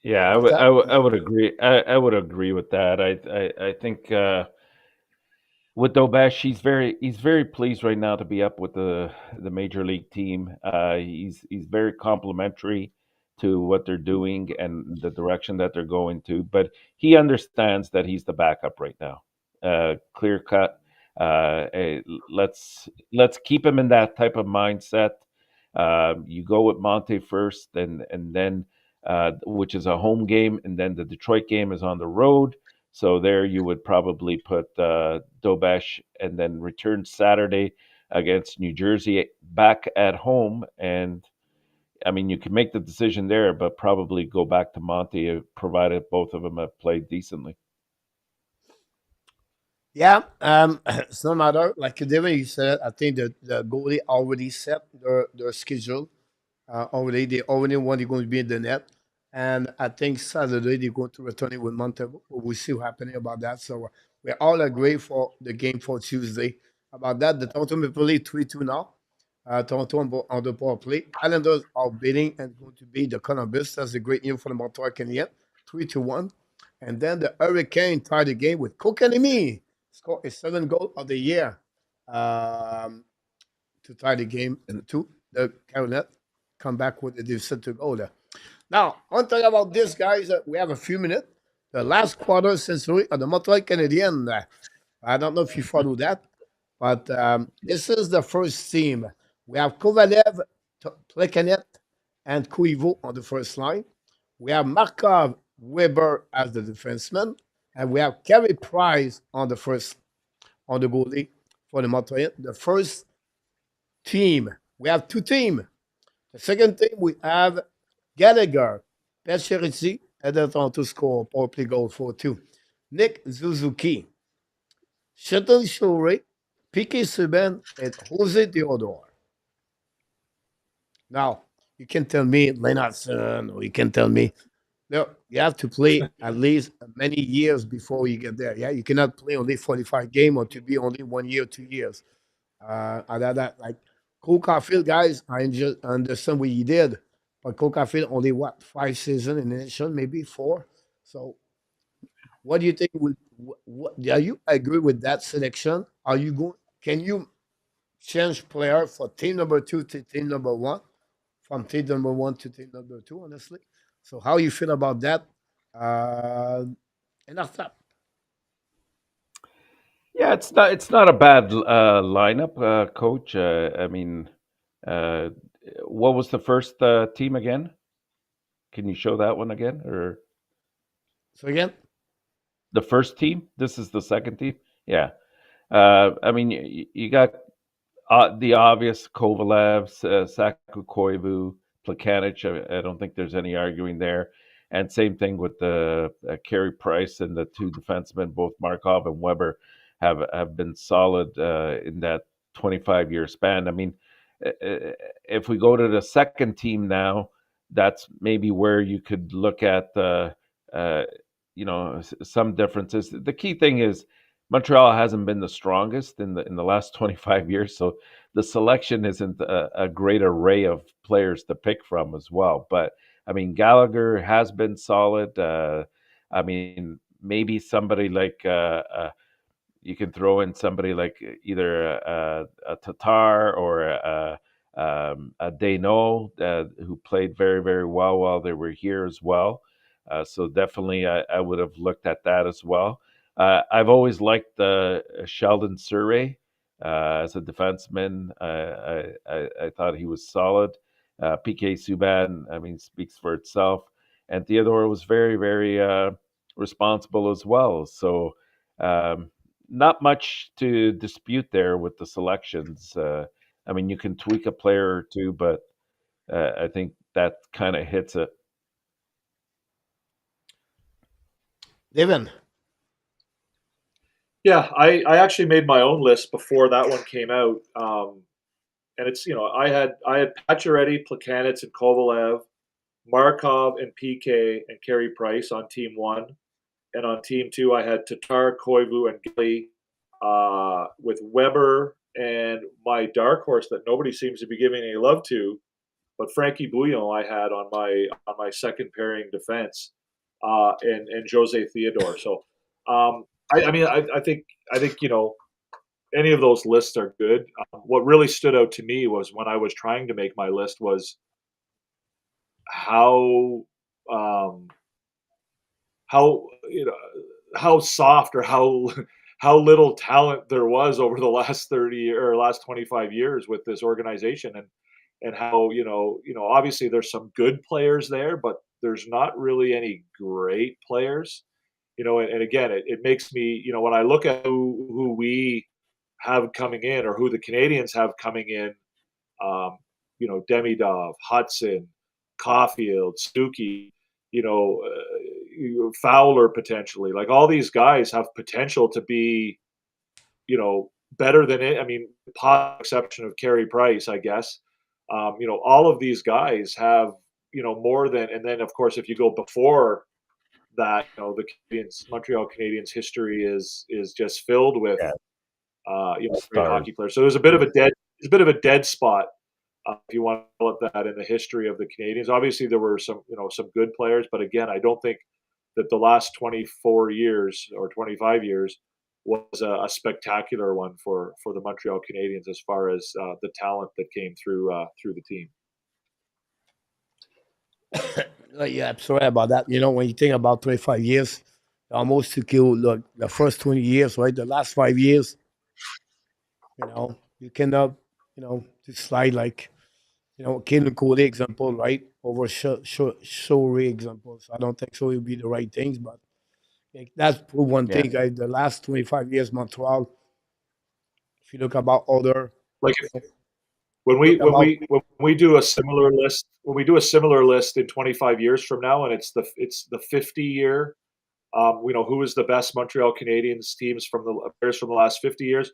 Yeah, That, I would agree. I would agree with that. I think with Dobesh, he's very pleased right now to be up with the major league team. He's very complimentary to what they're doing and the direction that they're going to. But he understands that he's the backup right now. Clear cut. Hey, let's keep him in that type of mindset. You go with Monte first, and then which is a home game, and then the Detroit game is on the road. So there you would probably put Dobesh, and then return Saturday against New Jersey back at home. And I mean, you can make the decision there, but probably go back to Monty, provided both of them have played decently. Yeah, it's no matter. Like Devin, you said, I think the goalie already set their schedule. Already, they already know when they're going to be in the net. And I think Saturday they're going to return it with Montreal. We'll see what happening about that. So we all agree for the game for Tuesday. About that, the Toronto Maple Leafs 3-2 now. Toronto on the power play. Islanders are beating and going to be the Columbus. That's a great news for the Montreal Canadiens. 3-1. And then the Hurricane tied the game with Kokanemi. Scored a 7th goal of the year to tie the game 2-2. The Carolina come back with the defensive goal there. Now, I want to talk about this, guys. We have a few minutes. The last quarter century of the Montreal Canadiens. I don't know if you follow that, but this is the first team. We have Kovalev, Plekanec, and Koivu on the first line. We have Markov, Weber as the defenseman, and we have Carey Price on the goalie for the Montreal. The first team. We have two teams. The second team, we have Gallagher, Pecherici, and then on to score power play goal for 2. Nick Suzuki, Sheldon Shorey, Piquet Subban, and Jose Theodore. Now, you can tell me Lennartson, or you can tell me, no, you have to play at least many years before you get there. Yeah, you cannot play only 45 games or to be only 1 year, 2 years. Other that, like Cole Caulfield, guys, I understand what he did, but Cole Caulfield only what 5 seasons in the nation, maybe 4. So, what do you think? Are you agree with that selection? Are you going? Can you change player for team number 2 to team number 1, from team number 1 to team number 2? Honestly, so how you feel about that? And after that, Yeah, it's not a bad lineup, coach. I mean, uh, what was the first team again? Can you show that one again, or so again, the first team? This is the second team. Yeah. I mean, you got the obvious Kovalev, Saku Koivu, Plekanec. I don't think there's any arguing there. And same thing with the Carey Price and the two defensemen, both Markov and Weber, have been solid in that 25-year span. I mean, if we go to the second team now, that's maybe where you could look at uh, some differences. The key thing is Montreal hasn't been the strongest in the last 25 years, so the selection isn't a great array of players to pick from as well. But I mean, Gallagher has been solid. I mean, maybe somebody like you can throw in somebody like either a Tatar or a Dano who played very, very well while they were here as well. So definitely, I would have looked at that as well. I've always liked Sheldon Surrey as a defenseman. I thought he was solid. PK Subban, I mean, speaks for itself. And Theodore was very, very responsible as well. So um, not much to dispute there with the selections. I mean, you can tweak a player or two, but I think that kind of hits it. Devin. Yeah, I actually made my own list before that one came out, and it's I had Pacioretty, Plekanec, and Kovalev, Markov and PK and Carey Price on team one, and on team two I had Tatar, Koivu, and Gilly, with Weber and my dark horse that nobody seems to be giving any love to, but Frankie Bouillon I had on my second pairing defense, and Jose Theodore. So I mean I think any of those lists are good. What really stood out to me was when I was trying to make my list was how um, how how soft or how how little talent there was over the last 30 or last 25 years with this organization, and how obviously there's some good players there, but there's not really any great players. And again, it makes me, when I look at who we have coming in or who the Canadians have coming in, um, Demidov, Hutson, Caulfield, Stuckey, Fowler potentially. Like all these guys have potential to be, better than it. I mean, exception of Carey Price, I guess. All of these guys have, more than, and then of course, if you go before that, the Montreal Canadiens history is just filled with, Yeah, great stars. hockey players. So there's a bit of a dead spot, if you want to call it that, in the history of the Canadiens. Obviously, there were some good players, but again, I don't think that the last 24 years or 25 years was a spectacular one for the Montreal Canadiens as far as the talent that came through the team. Yeah, I'm sorry about that. When you think about 25 years, almost took you look the first 20 years, right? The last 5 years, you cannot, just slide like, Kalen Cody example, right? Over Shorey examples. I don't think so. It would be the right things, but that's prove one Yeah, thing, right? The last 25 years, Montreal, if you look about other, Like when look we when about, we when we do a similar list, in 25 years from now, and it's the 50 year, who is the best Montreal Canadiens teams from the players from the last 50 years?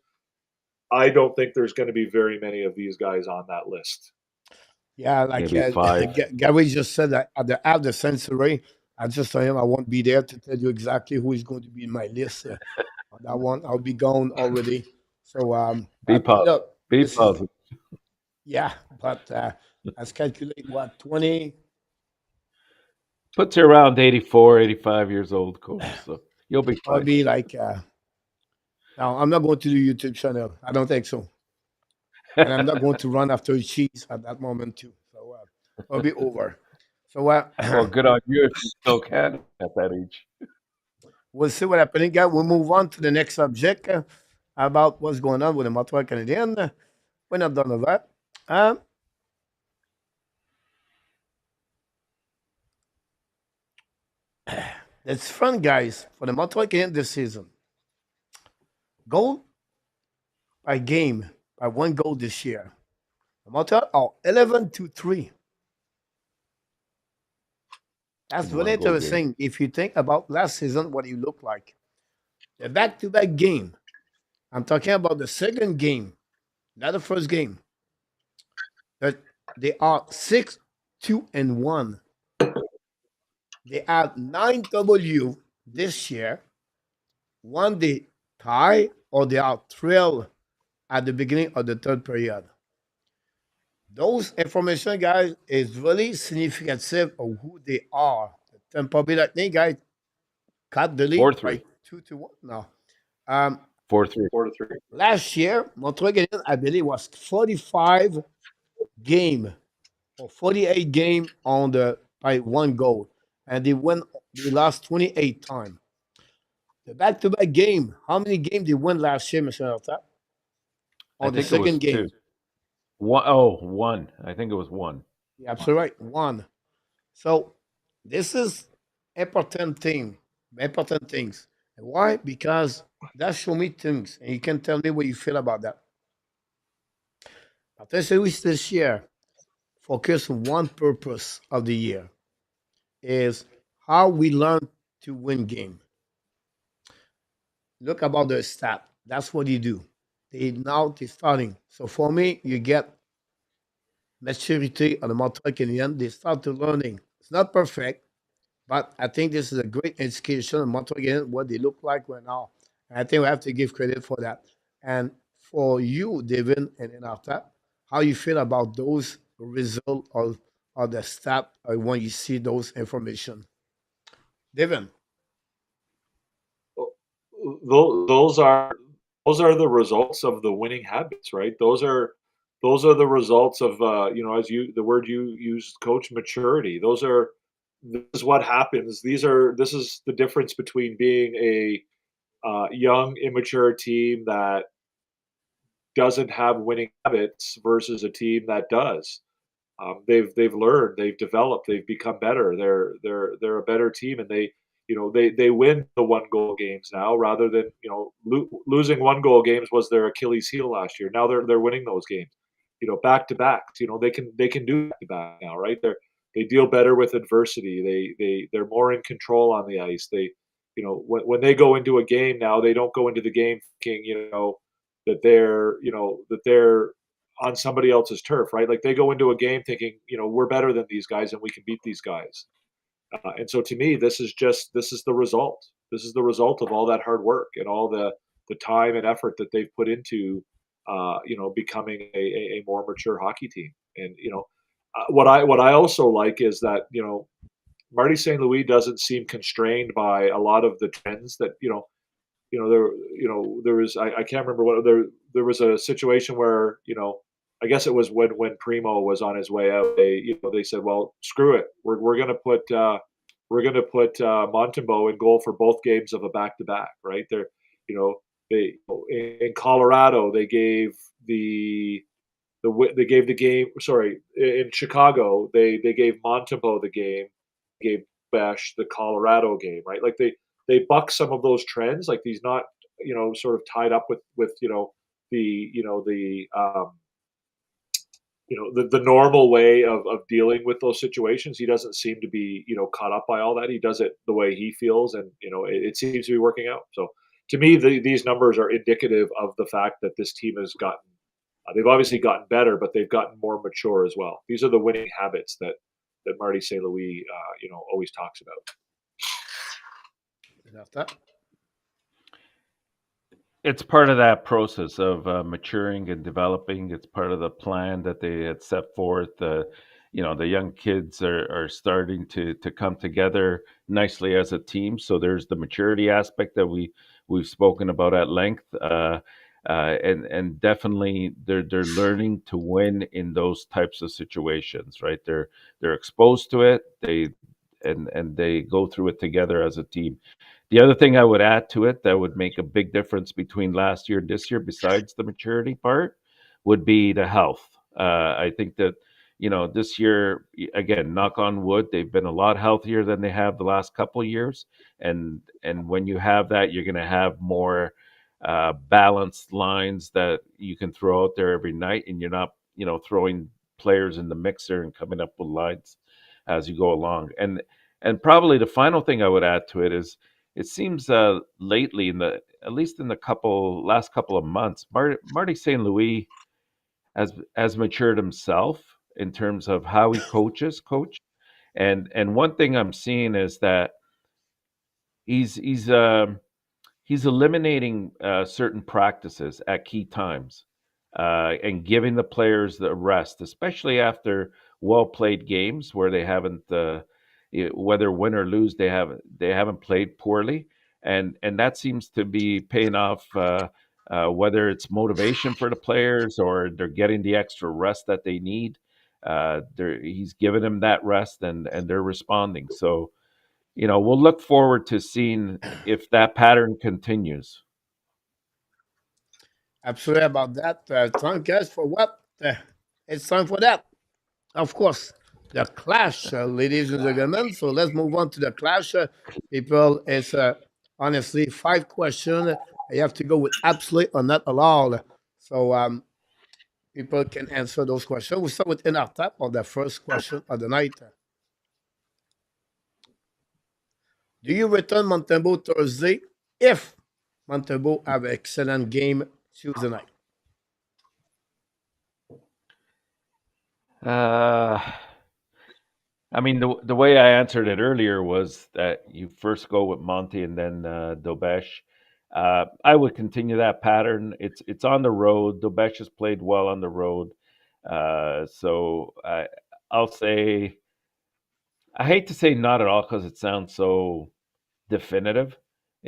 I don't think there's going to be very many of these guys on that list. yeah, like maybe 5. Gary just said that at the sensory, I just told him I won't be there to tell you exactly who is going to be in my list. On that one, I'll be gone already. So, Be but positive. look, Be this is, positive. yeah, but let's calculate what 20. Puts you around 84, 85 years old, Cody. So you'll be fine. Probably like now. I'm not going to the YouTube channel. I don't think so, and I'm not going to run after cheese at that moment too. So it'll be over. So Well, good on you if you still can at that age. we'll see what happening, guys. We'll move on to the next subject about what's going on with the Montreal Canadiens. We're not done with that. Um, it's fun, guys, for the Montreal Canadiens this season. Goal by game by one goal this year. The Montreal are 11-3. That's In really one goal game. interesting if you think about last season, what it looked like. The back-to-back game. I'm talking about the second game, not the first game. That they are 6-2-1. They have 9 W this year. One they tie or they are trail at the beginning of the third period. Those information, guys, is really significant of who they are. The Tampa Bay Lightning, guys, cut the lead 4-3. by 2-1. No. Um, 4-3. 4-3. last year, Montreal Canadiens, I believe, was 45 game or 48 game on the by one goal, and they lost 28 times. The back-to-back game, how many games they win last year, Mr. Enortap? I On the think it was second 2. game. One. I think it was 1. You're absolutely right. One. So this is important thing, important things. And why? Because that show me things, and you can tell me what you feel about that. But let's say we this year focus on one purpose of the year is how we learn to win game. Look about the stat. That's what you do. They're starting. So for me, you get maturity on the Montreal Canadiens. They start to learning. It's not perfect, but I think this is a great education of Montreal Canadiens, what they look like right now. And I think we have to give credit for that. And for you, Devin and Enortap, how you feel about those results of the stat when you see those information? Devin. Those are the results of the winning habits, right? Those are the results of, as the word you used, coach, maturity. This is what happens. This is the difference between being a young, immature team that doesn't have winning habits versus a team that does. They've learned, they've developed, they've become better. They're a better team, and they win the one goal games now rather than losing one goal games was their Achilles heel last year. Now they're winning those games. back to backs. They can do back to back now, right? They deal better with adversity. They're more in control on the ice. When they go into a game now, they don't go into the game thinking that they're on somebody else's turf, right? Like they go into a game thinking, we're better than these guys and we can beat these guys. And so to me, this is the result. This is the result of all that hard work and all the time and effort that they've put into, becoming a more mature hockey team. And what I also like is that Marty St. Louis doesn't seem constrained by a lot of the trends that there was I can't remember what there was a situation where I guess it was when Primo was on his way out. They said, well, screw it, we're gonna put Montembeault in goal for both games of a back to back. Right there, they in Colorado they gave they gave the game. Sorry, in Chicago they gave Montembeault the game, gave Bash the Colorado game. Right, like they buck some of those trends. Like he's not sort of tied up with the normal way of dealing with those situations. He doesn't seem to be caught up by all that. He does it the way he feels, and it seems to be working out. So to me, these numbers are indicative of the fact that this team has gotten. They've obviously gotten better, but they've gotten more mature as well. These are the winning habits that Marty St. Louis, always talks about. That. It's part of that process of maturing and developing. It's part of the plan that they had set forth. The young kids are starting to come together nicely as a team. So there's the maturity aspect that we've spoken about at length, and definitely they're learning to win in those types of situations. Right? They're exposed to it. They go through it together as a team. The other thing I would add to it that would make a big difference between last year and this year, besides the maturity part, would be the health. I think that, this year, again, knock on wood, they've been a lot healthier than they have the last couple of years. And when you have that, you're going to have more balanced lines that you can throw out there every night, and you're not, throwing players in the mixer and coming up with lines as you go along. And probably the final thing I would add to it is, it seems lately, at least in the last couple of months, Marty St. Louis has matured himself in terms of how he coach. And one thing I'm seeing is that he's eliminating certain practices at key times, and giving the players the rest, especially after well played games where they haven't. Whether win or lose, they haven't played poorly, and that seems to be paying off. Whether it's motivation for the players or they're getting the extra rest that they need, he's giving them that rest, and they're responding. So, we'll look forward to seeing if that pattern continues. Absolutely about that. Time, guys, for what? It's time for that. Of course, the clash, ladies and gentlemen. So let's move on to the clash. People, it's honestly 5 questions. You have to go with absolute or not allowed. So people can answer those questions. We'll start with Enortap on the first question of the night. Do you return Montembeault Thursday if Montembeault have an excellent game Tuesday night? Uh, I mean, the way I answered it earlier was that you first go with Monty and then Dobesh. I would continue that pattern. It's on the road. Dobesh has played well on the road, so I'll say, I hate to say not at all because it sounds so definitive.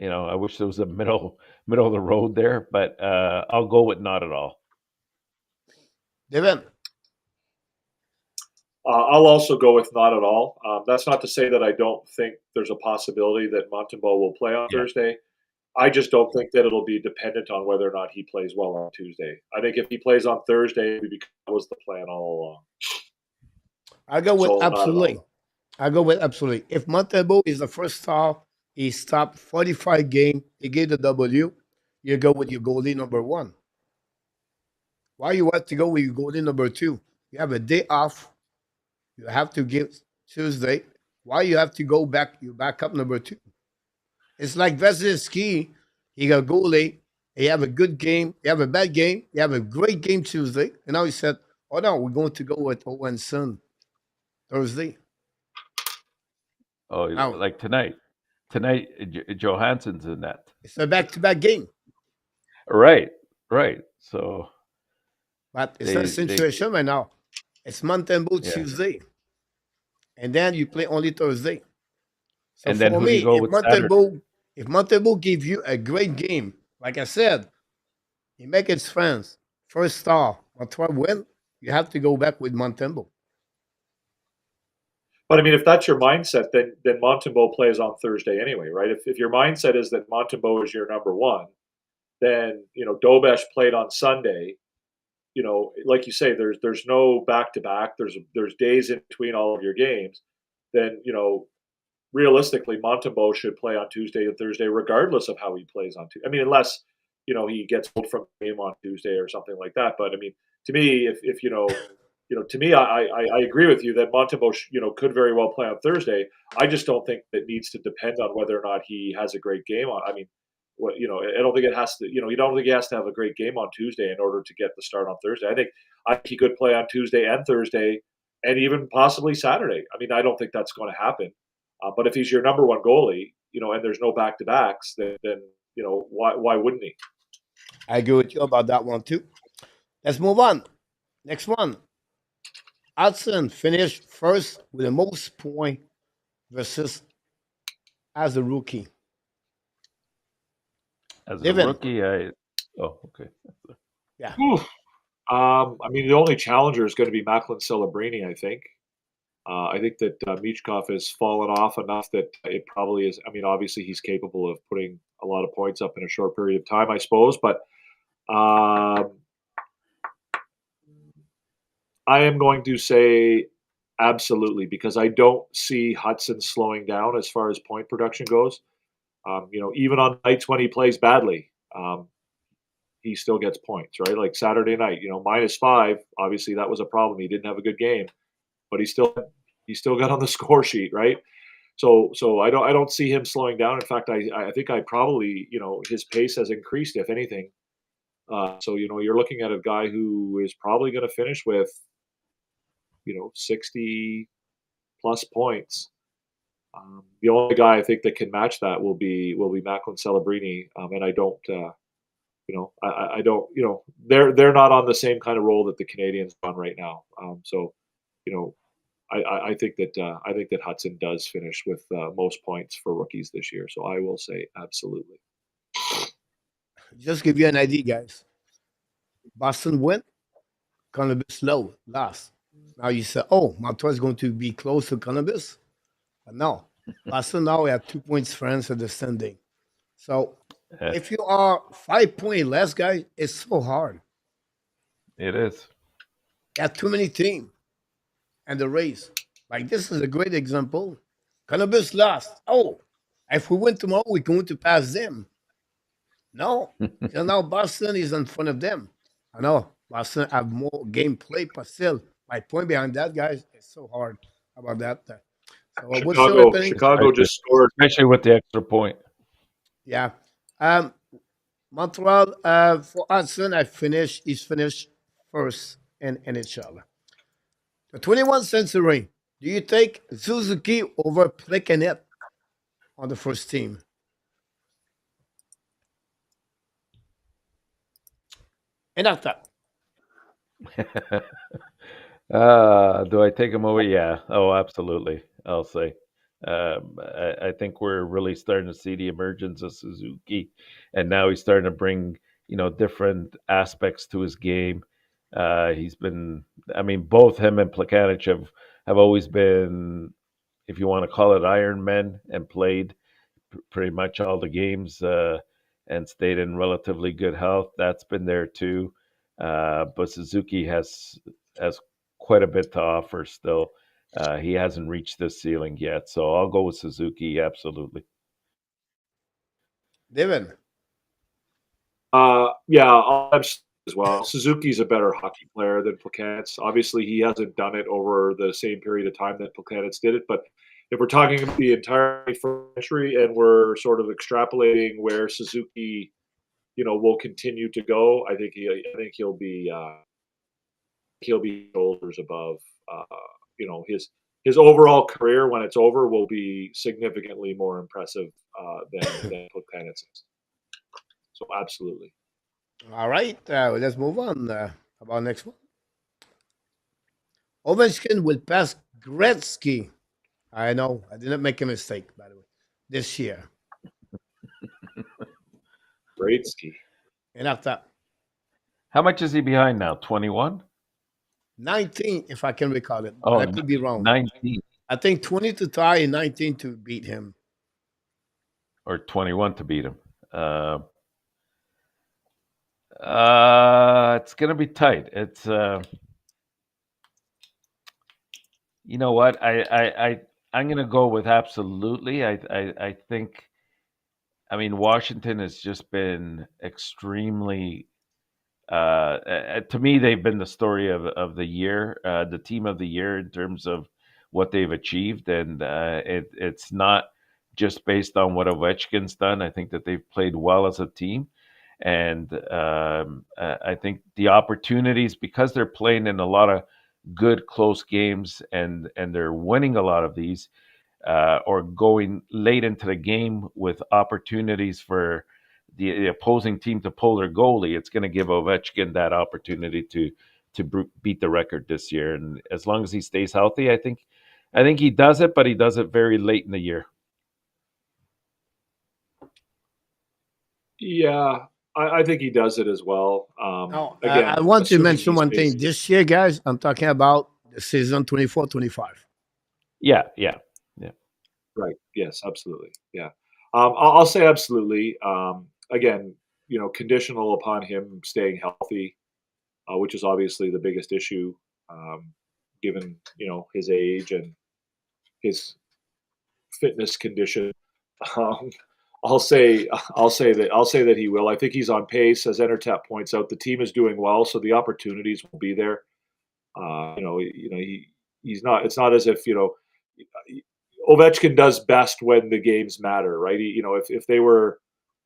I wish there was a middle of the road there, but I'll go with not at all. Devin. I'll also go with not at all. That's not to say that I don't think there's a possibility that Montembeault will play on Yeah. Thursday. I just don't think that it'll be dependent on whether or not he plays well on Tuesday. I think if he plays on Thursday, that was the plan all along. I go with So, not at absolutely. all. I go with absolutely. If Montembeault is the first star, he stopped 45 game, he gave the W, you go with your goalie number one. Why you want to go with goalie number two? You have a day off. You have to give Tuesday. Why you have to go back? You back up number two. It's like Vasilevsky. He got goalie. He have a good game. He have a bad game. He have a great game Tuesday. And now he said, "Oh no, we're going to go with Owen Son Thursday." Oh, Now like tonight. Tonight, Johansson's in that. it's a back-to-back game, Right, right. So but it's not a they situation right now. It's Montembeau yeah. Tuesday, and then you play only Thursday. So And then for who do you me, go with Saturday? If Montembeau give you a great game, like I said, he make his friends first star or 12 win, you have to go back with Montembeau. But I mean, if that's your mindset, then Montembeau plays on Thursday anyway, right? If your mindset is that Montembeau is your number one, then Dobesh played on Sunday. Like you say, there's no back to back. There's days in between all of your games. Then realistically, Montembeau should play on Tuesday and Thursday, regardless of how he plays on Tuesday. I mean, unless he gets pulled from the game on Tuesday or something like that. But I mean, to me, if to me, I agree with you that Montembeau could very well play on Thursday. I just don't think it needs to depend on whether or not he has a great game on. I mean, I don't think it has to. You don't think he has to have a great game on Tuesday in order to get the start on Thursday. I think he could play on Tuesday and Thursday, and even possibly Saturday. I mean, I don't think that's going to happen. But if he's your number one goalie, and there's no back to backs, then why wouldn't he? I agree with you about that one too. Let's move on. Next one. Hutson finished first with the most point versus as a rookie. As a Devin. rookie, oh, okay. Yeah. I mean, the only challenger is going to be Macklin Celebrini, I think. I think that Michkov has fallen off enough that it probably is. I mean, obviously he's capable of putting a lot of points up in a short period of time, I suppose. But I am going to say absolutely, because I don't see Hutson slowing down as far as point production goes. Even on nights when he plays badly, he still gets points, right? Like Saturday night, -5. Obviously, that was a problem. He didn't have a good game, but he still got on the score sheet, right? So I don't see him slowing down. In fact, I think I probably his pace has increased, if anything. So you're looking at a guy who is probably going to finish with 60 plus points. The only guy I think that can match that will be Macklin Celebrini, and I don't. I don't. They're not on the same kind of role that the Canadiens are on right now. So, I think that Hutson does finish with most points for rookies this year. So I will say absolutely. Just give you an idea, guys. Boston win, Columbus low last. Now you say, oh, Montreal is going to be close to Columbus. But no, Boston now we have 2 points France at the standing. So if you are 5 point less, guys, it's so hard. It is. You have too many teams and the race. Like this is a great example. Columbus lost. Oh, if we win tomorrow, we're going to pass them. No, so now Boston is in front of them. I know Boston have more gameplay, but still, my point behind that, guys, it's so hard about that. So what's still happening? Chicago just scored. Especially with the extra point. Yeah. Montreal for Hudson, he's finished first in NHL. The 21 century. Do you take Suzuki over Plekanec on the first team? Enortap. Do I take him over? Yeah. Oh, absolutely. I'll say. I think we're really starting to see the emergence of Suzuki, and now he's starting to bring different aspects to his game. He's been, I mean, both him and Plekanec have always been, if you want to call it, Iron Men, and played pretty much all the games and stayed in relatively good health. That's been there too. But Suzuki has quite a bit to offer still. He hasn't reached this ceiling yet, so I'll go with Suzuki. Absolutely. Devin. Yeah, I'll as well. Suzuki's a better hockey player than Plekanec. Obviously, he hasn't done it over the same period of time that Plekanec did it. But if we're talking about the entire century and we're sort of extrapolating where Suzuki, will continue to go, I think he'll be shoulders above. His overall career when it's over will be significantly more impressive than Plekanec is. So absolutely. All right, let's move on. About next one. Ovechkin will pass Gretzky. I know, I didn't make a mistake, by the way, this year. Gretzky. And after How much is he behind now? 21? 19, if I can recall it, but Oh, I could be wrong. 19 I think 20 to tie and 19 to beat him. or 21 to beat him. It's going to be tight. It's you know what? I'm going to go with absolutely. I think. I mean, Washington has just been extremely. To me, they've been the story of the year, the team of the year in terms of what they've achieved, and it's not just based on what Ovechkin's done. I think that they've played well as a team, and I think the opportunities, because they're playing in a lot of good close games and they're winning a lot of these, or going late into the game with opportunities for the opposing team to pull their goalie, it's going to give Ovechkin that opportunity to beat the record this year. And as long as he stays healthy, I think he does it, but he does it very late in the year. Yeah, I think he does it as well. Now, I Again, want to assuming mention he one stays. thing. This year, guys, I'm talking about the season 24-25. Yeah. Right. Yes, absolutely. Yeah. I'll say absolutely. Again, conditional upon him staying healthy, which is obviously the biggest issue, given his age and his fitness condition. Um, I'll say that he will. I think he's on pace, as Enortap points out. The team is doing well, so the opportunities will be there. He's not. It's not as if Ovechkin does best when the games matter, right? If they were,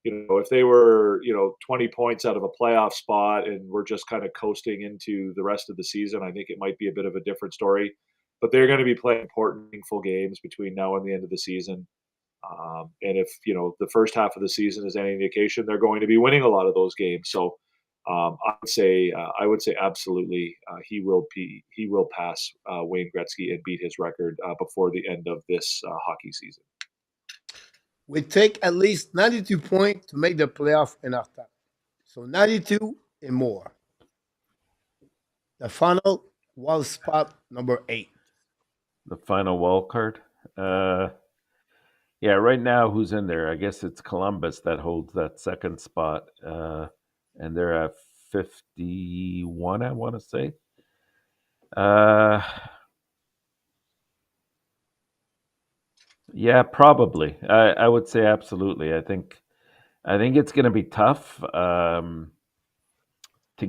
20 points out of a playoff spot and we're just kind of coasting into the rest of the season, I think it might be a bit of a different story. But they're going to be playing important, meaningful games between now and the end of the season. And if the first half of the season is any indication, they're going to be winning a lot of those games. So I would say absolutely he will pass Wayne Gretzky and beat his record before the end of this hockey season. We take at least 92 points to make the playoff in our time. So 92 and more. The final was spot number 8. The final wild card. Yeah, right now, who's in there? I guess it's Columbus that holds that second spot, and they're at 51, I want to say. Yeah, probably. I would say absolutely. I think it's going to be tough to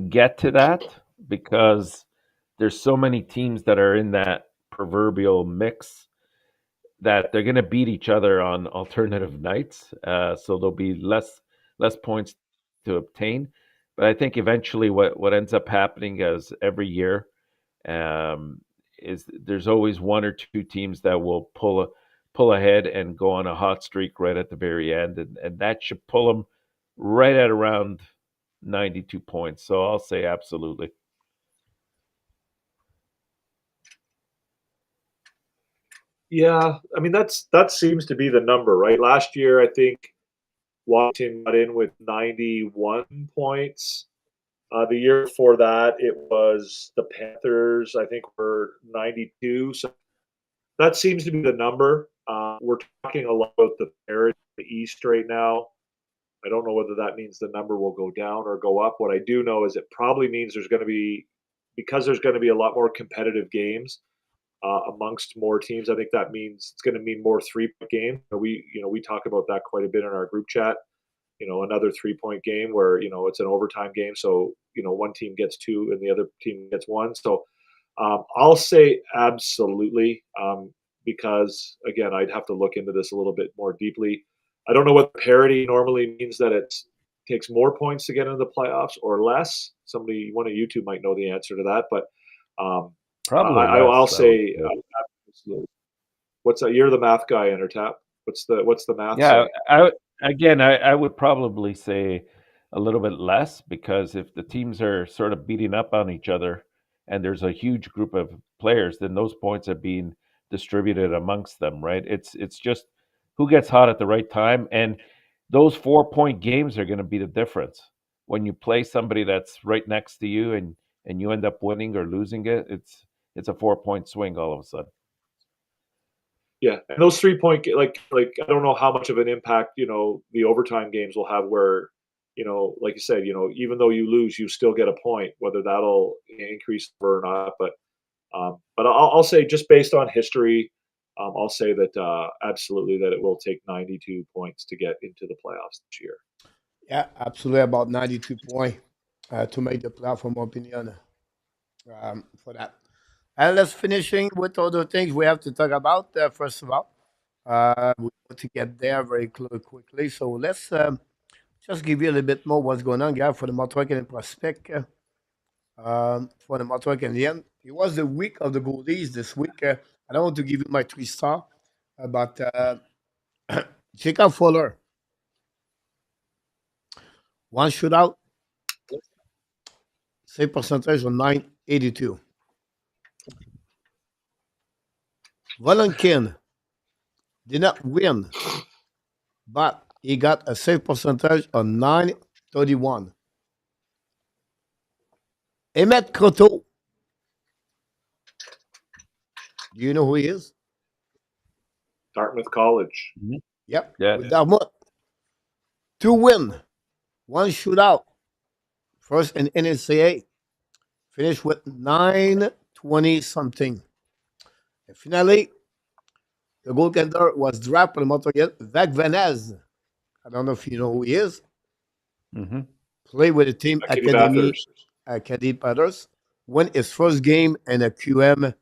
get to that because there's so many teams that are in that proverbial mix that they're going to beat each other on alternative nights. So there'll be less points to obtain. But I think eventually what ends up happening as every year is there's always one or two teams that will pull ahead and go on a hot streak right at the very end, and that should pull them right at around 92 points. So I'll say absolutely. Yeah, I mean that seems to be the number, right? Last year, I think Washington got in with 91 points. The year before that, it was the Panthers. I think were 92. So that seems to be the number. We're talking a lot about the parity in the East right now. I don't know whether that means the number will go down or go up. What I do know is it probably means because there's going to be a lot more competitive games amongst more teams. I think that means it's going to mean more 3-point games. We talk about that quite a bit in our group chat. another 3-point game where it's an overtime game, so one team gets two and the other team gets one. So I'll say absolutely, because again, I'd have to look into this a little bit more deeply. I don't know what parity normally means, that it takes more points to get into the playoffs or less. One of you two might know the answer to that, but Probably I'll less. say absolutely. What's that? You're the math guy, Enortap. What's the math Yeah, say? I would probably say a little bit less, because if the teams are sort of beating up on each other and there's a huge group of players, then those points are being distributed amongst them, right? It's just who gets hot at the right time, and those 4-point games are going to be the difference. When you play somebody that's right next to you and you end up winning or losing it, it's a 4-point swing all of a sudden. Yeah, and those 3-point like I don't know how much of an impact the overtime games will have, where like you said, even though you lose, you still get a point, whether that'll increase or not. But I'll say, just based on history, I'll say that absolutely, that it will take 92 points to get into the playoffs this year. Yeah, absolutely. About 92 points to make the playoff, for my opinion, for that. And let's finishing with other things we have to talk about. First of all, we want to get there very quickly. So let's just give you a little bit more what's going on, guys, for the Montreal Canadiens prospect. For the Montreal Canadiens, it was the week of the goalies this week. I don't want to give you my 3 star, but Jacob Fuller, one shootout, save percentage of 982. Valenkin did not win, but he got a save percentage of 931. Emmett Croteau, do you know who he is? Dartmouth College. Mm-hmm. Yep, Yeah. with Dartmouth. 2 win, 1 shootout. First in NCAA. Finished with 920 something. And finally, the goaltender was dropped by the Montreal, Vak Vanez. I don't know if you know who he is. Mm-hmm. Played with the team Academy Panthers. Won his first game in a QM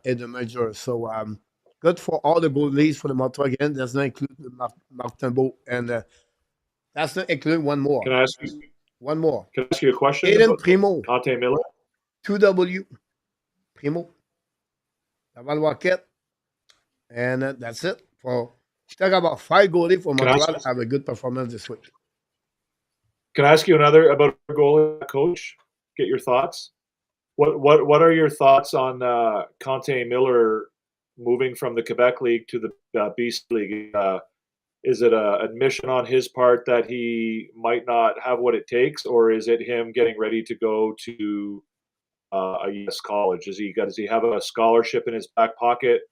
in the major. So good for all the goalies for the Montreal Canadiens. Does not include Martin Beau, and that's not including one more. Can I ask you? One more. Can I ask you a question? Aiden Primo. Conte Miller. 2W. Primo. Laval Rocket. And that's it. For talk about 5 goalies for Montreal have a good performance this week. Can I ask you another about a goalie, coach? Get your thoughts. What are your thoughts on Conte Miller moving from the Quebec League to the BC League? Is it an admission on his part that he might not have what it takes, or is it him getting ready to go to a U.S. college? Does he have a scholarship in his back pocket?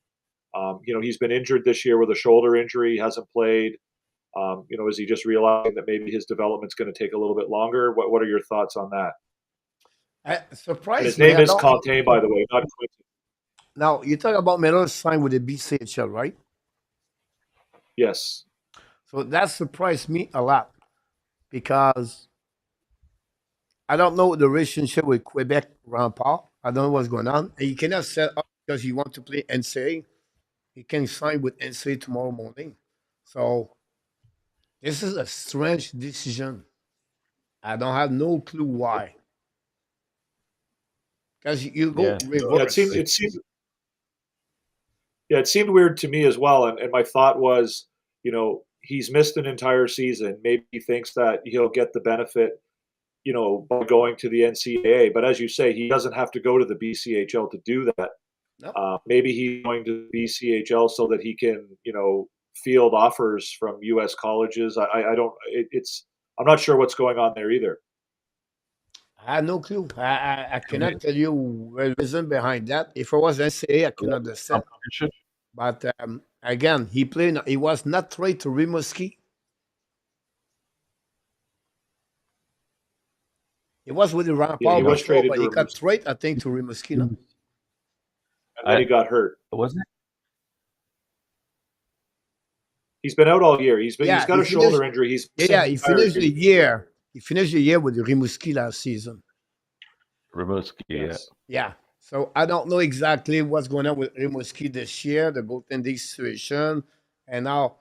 He's been injured this year with a shoulder injury. He hasn't played. Is he just realizing that maybe his development's going to take a little bit longer? What are your thoughts on that? Surprised and his name is Conte, by the way, not Quentin. Now, you talk about Miller signed with the BCHL, right? Yes. So that surprised me a lot, because I don't know the relationship with Quebec Rempart. I don't know what's going on. And you cannot set up because you want to play NCAA. He can sign with NCAA tomorrow morning. So this is a strange decision. I don't have no clue why. Because you go reverse. It seemed weird to me as well. And my thought was, he's missed an entire season. Maybe he thinks that he'll get the benefit, by going to the NCAA. But as you say, he doesn't have to go to the BCHL to do that. No. Maybe he's going to the BCHL so that he can, field offers from U.S. colleges. I'm not sure what's going on there either. I have no clue. I cannot tell you the reason behind that. If it was NCAA, I can understand. But again, he was not traded to Rimouski. He was with the Rempart before, but he got traded, I think, to Rimouski. No? And then he got hurt. Was it? He's been out all year. He's Yeah, got he a shoulder finished. injury. He's Yeah, missing he the entire finished the season. year. He finished the year with Rimouski last season. Rimouski, Yes. Yeah. So I don't know exactly what's going on with Rimouski this year, the goaltending situation, and now,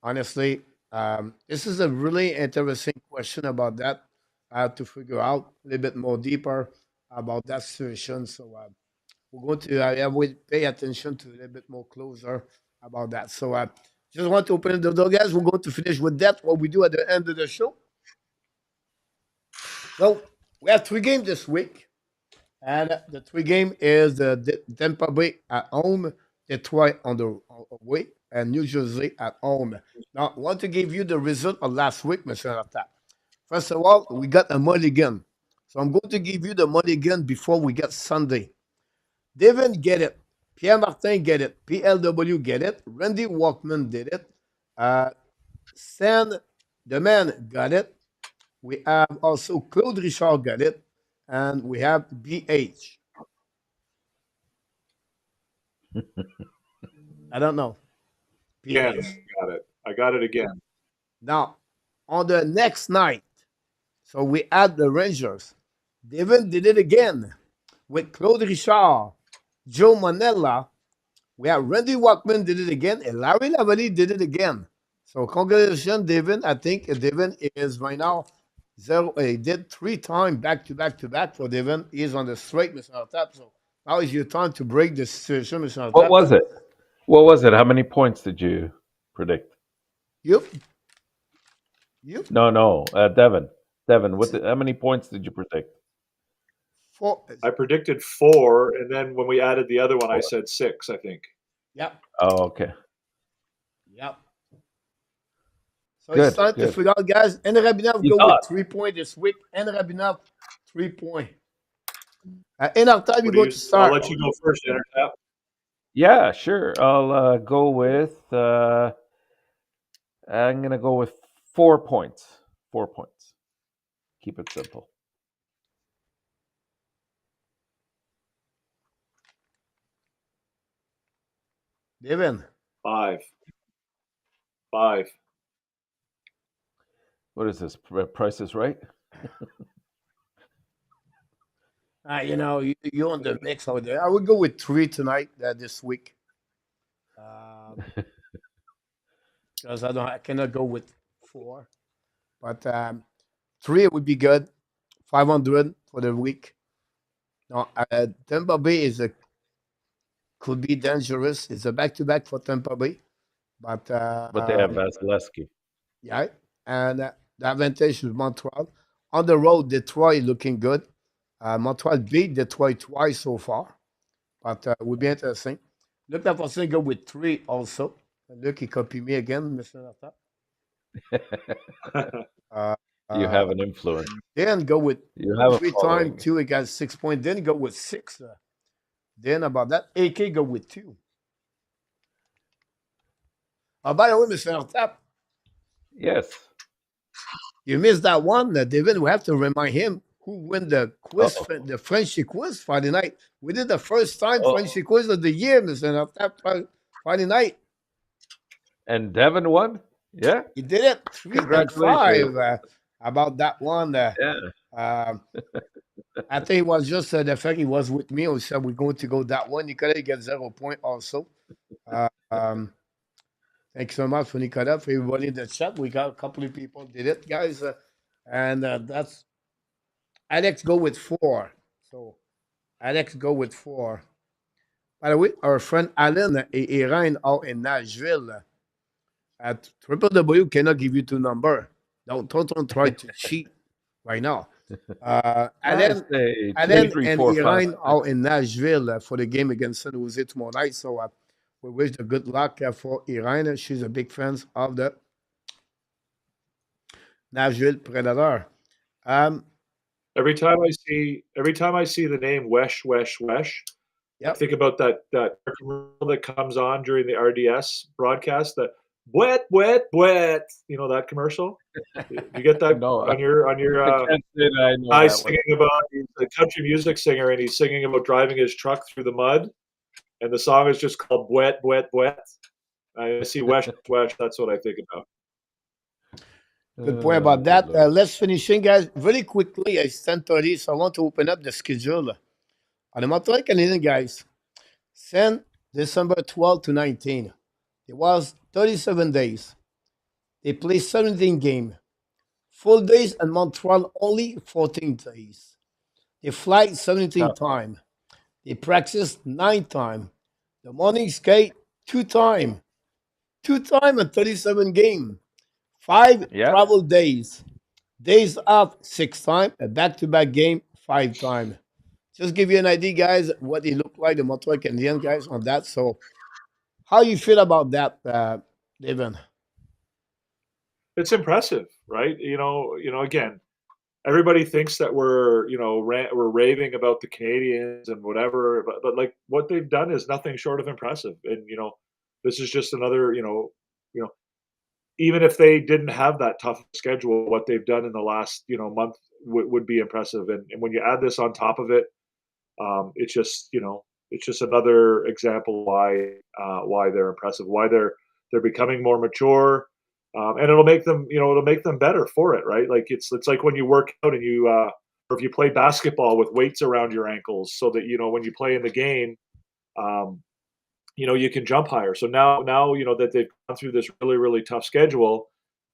honestly, this is a really interesting question about that. I have to figure out a little bit more deeper about that situation. So we're going to I will pay attention to a little bit more closer about that. So just want to open the door, guys. We're going to finish with that. What we do at the end of the show. So we have 3 games this week, and the 3 game is the Tampa Bay at home, Detroit on the away, and New Jersey at home. Now, I want to give you the result of last week, Mr. Enortap. First of all, we got a mulligan. So I'm going to give you the mulligan before we get Sunday. Devin get it. Pierre Martin get it. PLW get it. Randy Walkman did it. Stan, the man, got it. We have also Claude Richard got it. And we have BH. I don't know. Again, BH. got it. I got it again. Now, on the next night, so we add the Rangers. Devin did it again with Claude Richard, Joe Manella. We have Randy Walkman did it again, and Larry Lavalley did it again. So congratulations, Devin. I think Devin is right now zero. He did 3 times back to back to back for Devin. He is on the straight, Mr. Artap. So now is your time to break the situation, Mr. What Artap. was it? What was it? How many points did you predict? Yep. Yep. No, Devin. Devin, how many points did you predict? 4. I predicted 4, and then when we added the other one, I 4. said 6. I think. Yep. Oh, okay. Yep. So it's time to Good. figure out, guys. And Rabinov You go thought. with 3 points this week. And Rabinov, 3 points. In our time, What you're do going you? to I'll start. let you go first, Enortap. Yeah, sure. I'll go with. I'm gonna go with 4 points. 4 points. Keep it simple. Devin. 5. 5. What is this? Price is Right? You're on the mix over there. I would go with 3 tonight, this week. Because I cannot go with 4. But 3 would be good. 500 for the week. Now, Tampa Bay could be dangerous. It's a back-to-back for Tampa Bay. But But they have Vasilevsky. yeah, and the advantage is Montreal. On the road, Detroit looking good. Montreal beat Detroit twice so far, but it would be interesting. Look at Forcing go with 3 also. Look, he copied me again, Mr. Nata. Uh, You have an influence. then go with You have a 3 following. times 2, he got 6 points. Then go with 6. Then about that, AK go with 2. By the way, Mr. Nata, Yes. you missed that one. Devin, we have to remind him who won the quiz, Uh-oh. the Frenchy quiz Friday night. We did the first time Oh. Frenchy quiz of the year, Mr. Nata, Friday night. And Devin won? Yeah. He did it 3 and Congratulations. 5 about that one. Yeah. I think it was just the fact he was with me. We said we're going to go that one. Nicolas gets 0 point also. Thanks so much for Nicolas, for everybody in the chat. We got a couple of people did it, guys. And that's Alex go with 4. So Alex go with 4. By the way, our friend Alan and Irene are in Nashville. At W cannot give you 2 number. Don't try to cheat right now. Alan Say 2, and 3, 4, 5. Irene are in Nashville for the game against San Jose tomorrow night. So we wish the good luck for Irene. She's a big fan of the Nashville Predator. Every time I see the name Wesh, I Yep. think about that commercial that comes on during the RDS broadcast. That wet. You know that commercial? You get that No, on your I can't say that I know guy that one. singing about, he's a country music singer, and he's singing about driving his truck through the mud, and the song is just called Wet. I see West. That's what I think about. Good point about Good that. Lord. Let's finish in, guys. Very quickly, it's 10:30, so I want to open up the schedule on the Montreal Canadiens, guys. Send December 12 to 19. It was 37 days. They played 17 games. Full days in Montreal, only 14 days. They fly 17 Tough. times. They practice 9 times. The morning skate 2 times. 2 times in 37 games. 5 Yeah. travel days. Days off 6 times. A back-to-back game 5 times. Just give you an idea, guys, what it looked like, the Montreal Canadiens, guys, on that. So, how you feel about that, Devin? It's impressive, right? Again, everybody thinks that we're raving about the Canadians and whatever, but like what they've done is nothing short of impressive. And this is just another, you know, even if they didn't have that tough schedule, what they've done in the last month would be impressive. And when you add this on top of it, it's just another example why they're impressive, why they're becoming more mature, and it'll make them better for it, right? Like it's like when you work out and or if you play basketball with weights around your ankles, so that when you play in the game, um, you can jump higher. So now that they've gone through this really really tough schedule,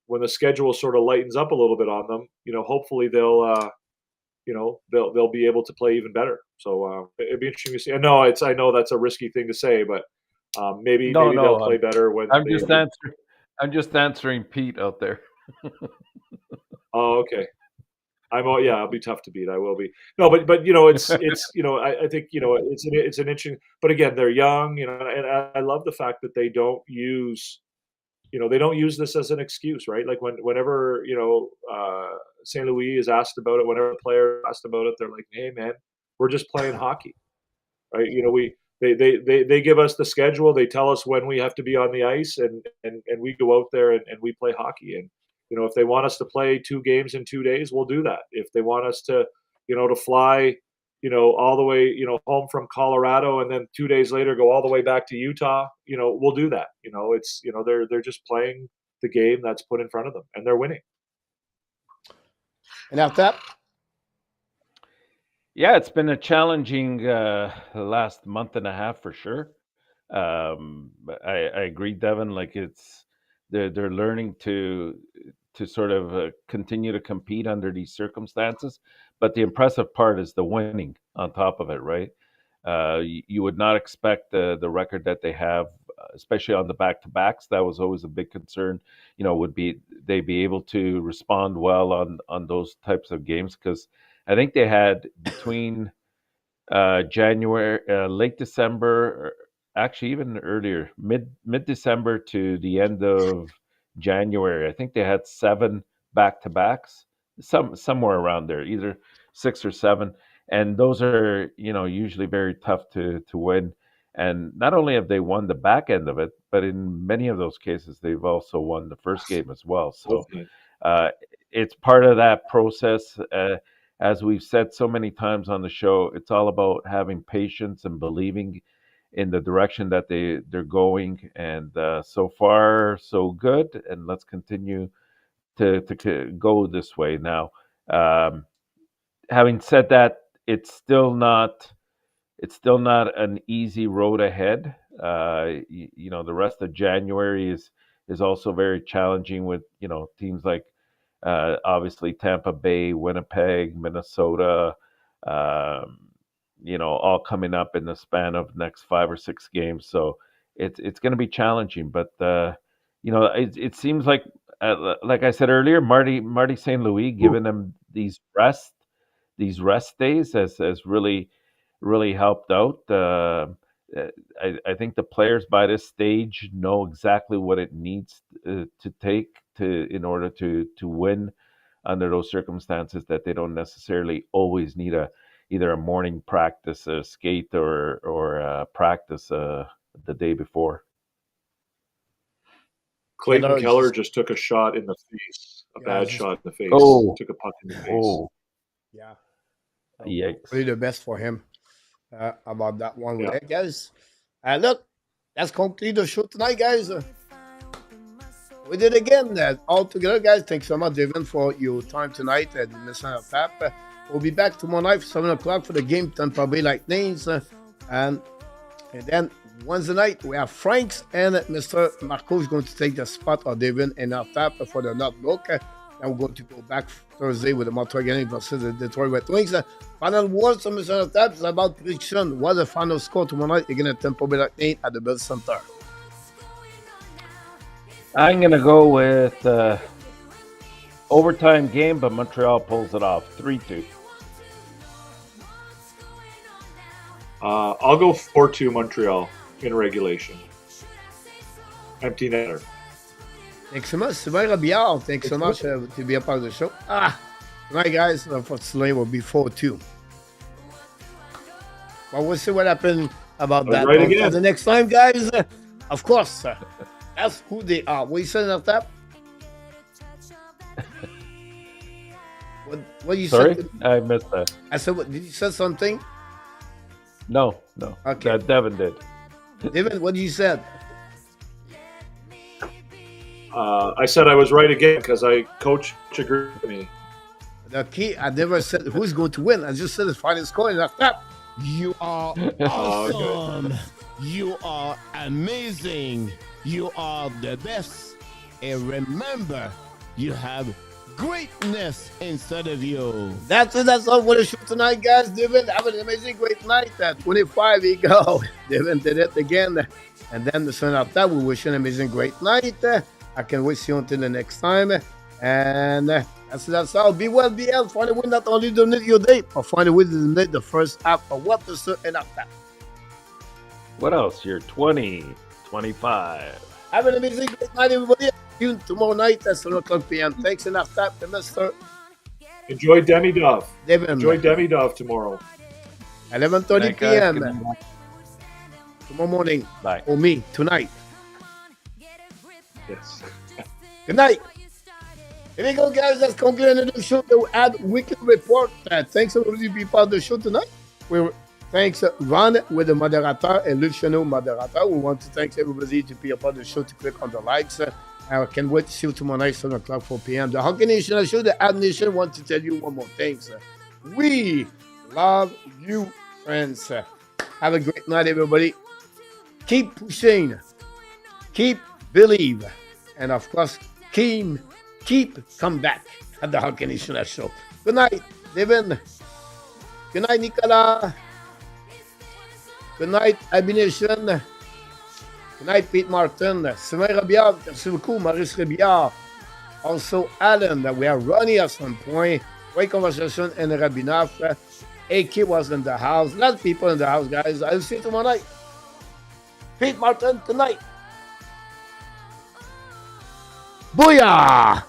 when the schedule sort of lightens up a little bit on them, hopefully they'll be able to play even better. So it'd be interesting to see. I know that's a risky thing to say, but maybe No, maybe they'll no. play better when I'm they. just answering. I'm just answering Pete out there. Oh, okay. Yeah, I'll be tough to beat. I will be. No, but I think it's an interesting. But again, they're young, and I love the fact that they don't use this as an excuse, right? Like whenever St. Louis is asked about it, whenever a player is asked about it, they're like, "Hey, man, we're just playing hockey." Right? They give us the schedule. They tell us when we have to be on the ice, and we go out there and we play hockey. And if they want us to play 2 games in 2 days, we'll do that. If they want us to fly, all the way, home from Colorado, and then 2 days later go all the way back to Utah, we'll do that. They're just playing the game that's put in front of them, and they're winning. And after that, Yeah, it's been a challenging last month and a half for sure. But I agree, Devin. Like they're learning to sort of continue to compete under these circumstances. But the impressive part is the winning on top of it, right? You would not expect the record that they have, especially on the back to backs. That was always a big concern. Would be they be able to respond well on those types of games? Because I think they had between January, late December, or actually even earlier, mid December to the end of January. I think they had 7 back to backs, somewhere around there, either 6 or 7, and those are usually very tough to win. And not only have they won the back end of it, but in many of those cases, they've also won the first game as well. So Okay. uh, it's part of that process. As we've said so many times on the show, it's all about having patience and believing in the direction that they're going. And so far, so good. And let's continue to go this way now. Um, Having said that, it's still not an easy road ahead. The rest of January is also very challenging with teams like obviously Tampa Bay, Winnipeg, Minnesota, um, all coming up in the span of next 5 or 6 games. So it's going to be challenging, but it seems like I said earlier, Marty St. Louis giving them these rest days has really helped out. I think the players by this stage know exactly what it needs to take in order to win under those circumstances, that they don't necessarily always need either a morning practice, a skate, or practice the day before. Clayton Keller Keller just, just took a shot in the face, a yeah, bad just, shot in the face. Oh, Took a puck in the face. oh, yeah. So hopefully yikes! the best for him about that one with Yeah. that, guys. Look, That's complete the show tonight, guys. We did again. All together, guys. Thanks so much, Devin, for your time tonight at Enortap. We'll be back tomorrow night for 7 o'clock for the game, Tampa Bay Lightnings. And then Wednesday night, we have Franks and Mr. Marco is going to take the spot of Devin and Enortap for the notebook. And we're going to go back Thursday with the Montreal Canadiens versus the Detroit Red Wings. Final words from Mr. Enortap is about prediction. What's the final score tomorrow night against Tampa Bay Lightning at the Bell Center? I'm going to go with overtime game, but Montreal pulls it off 3-2. I'll go 4-2 Montreal in regulation. Empty netter. Thanks so much. Sylvain Robillard, thanks so much to be a part of the show. Tonight, guys, for today will be 4-2. Well, we'll see what happens about that. Right again. The next time, guys, of course, that's who they are. What you said on that? What you Sorry? said? I missed that. I said, what, did you say something? No. Okay. Devin did. David, what did you say? I said I was right again because Coach agreed with me. The key, I never said who's going to win. I just said the final score and after that. You are awesome. You are amazing. You are the best. And remember, you have greatness inside of you. That's it. That's all for the show tonight, guys. Devin, have an amazing, great night. At 25, you go. Devin did it again. And then the son after that, we wish you an amazing, great night. I can wait you until the next time. And that's all. Be well, be healthy. Find a way not only to donate your day, but find a way to donate the first half of what the sir and after. What else? You're 20, 25. Have an amazing, great night, everybody. Tune tomorrow night at 7 o'clock p.m. Thanks and after that, Mr. Enjoy Demi Dove. Devin. Enjoy Demi Dove tomorrow. 11:30 p.m. Tomorrow morning. Bye. For me, tonight. Yes. Good night. Here we go, guys. Let's conclude the show. The Habs Weekly Report. Thanks everybody to be part of the show tonight. Thanks Ron with the moderator and Luciano moderator. We want to thank everybody to be a part of the show, to click on the likes. I can't wait to see you tomorrow night, 7 o'clock, 4 p.m. The Hockey Nation show, the Habs Nation, want to tell you one more thing. We love you, friends. Have a great night, everybody. Keep pushing. Keep believe. And of course, keep come back at the Hockey Nation show. Good night, Devin. Good night, Nicolas. Good night, Abination. Good night, Pete Martin. Sylvain Robillard. Merci beaucoup, Maurice Robillard. Also, Alan. We have Ronnie at some point. Great conversation in Rabinoff. AK was in the house. A lot of people in the house, guys. I'll see you tomorrow night. Pete Martin, tonight. Booyah!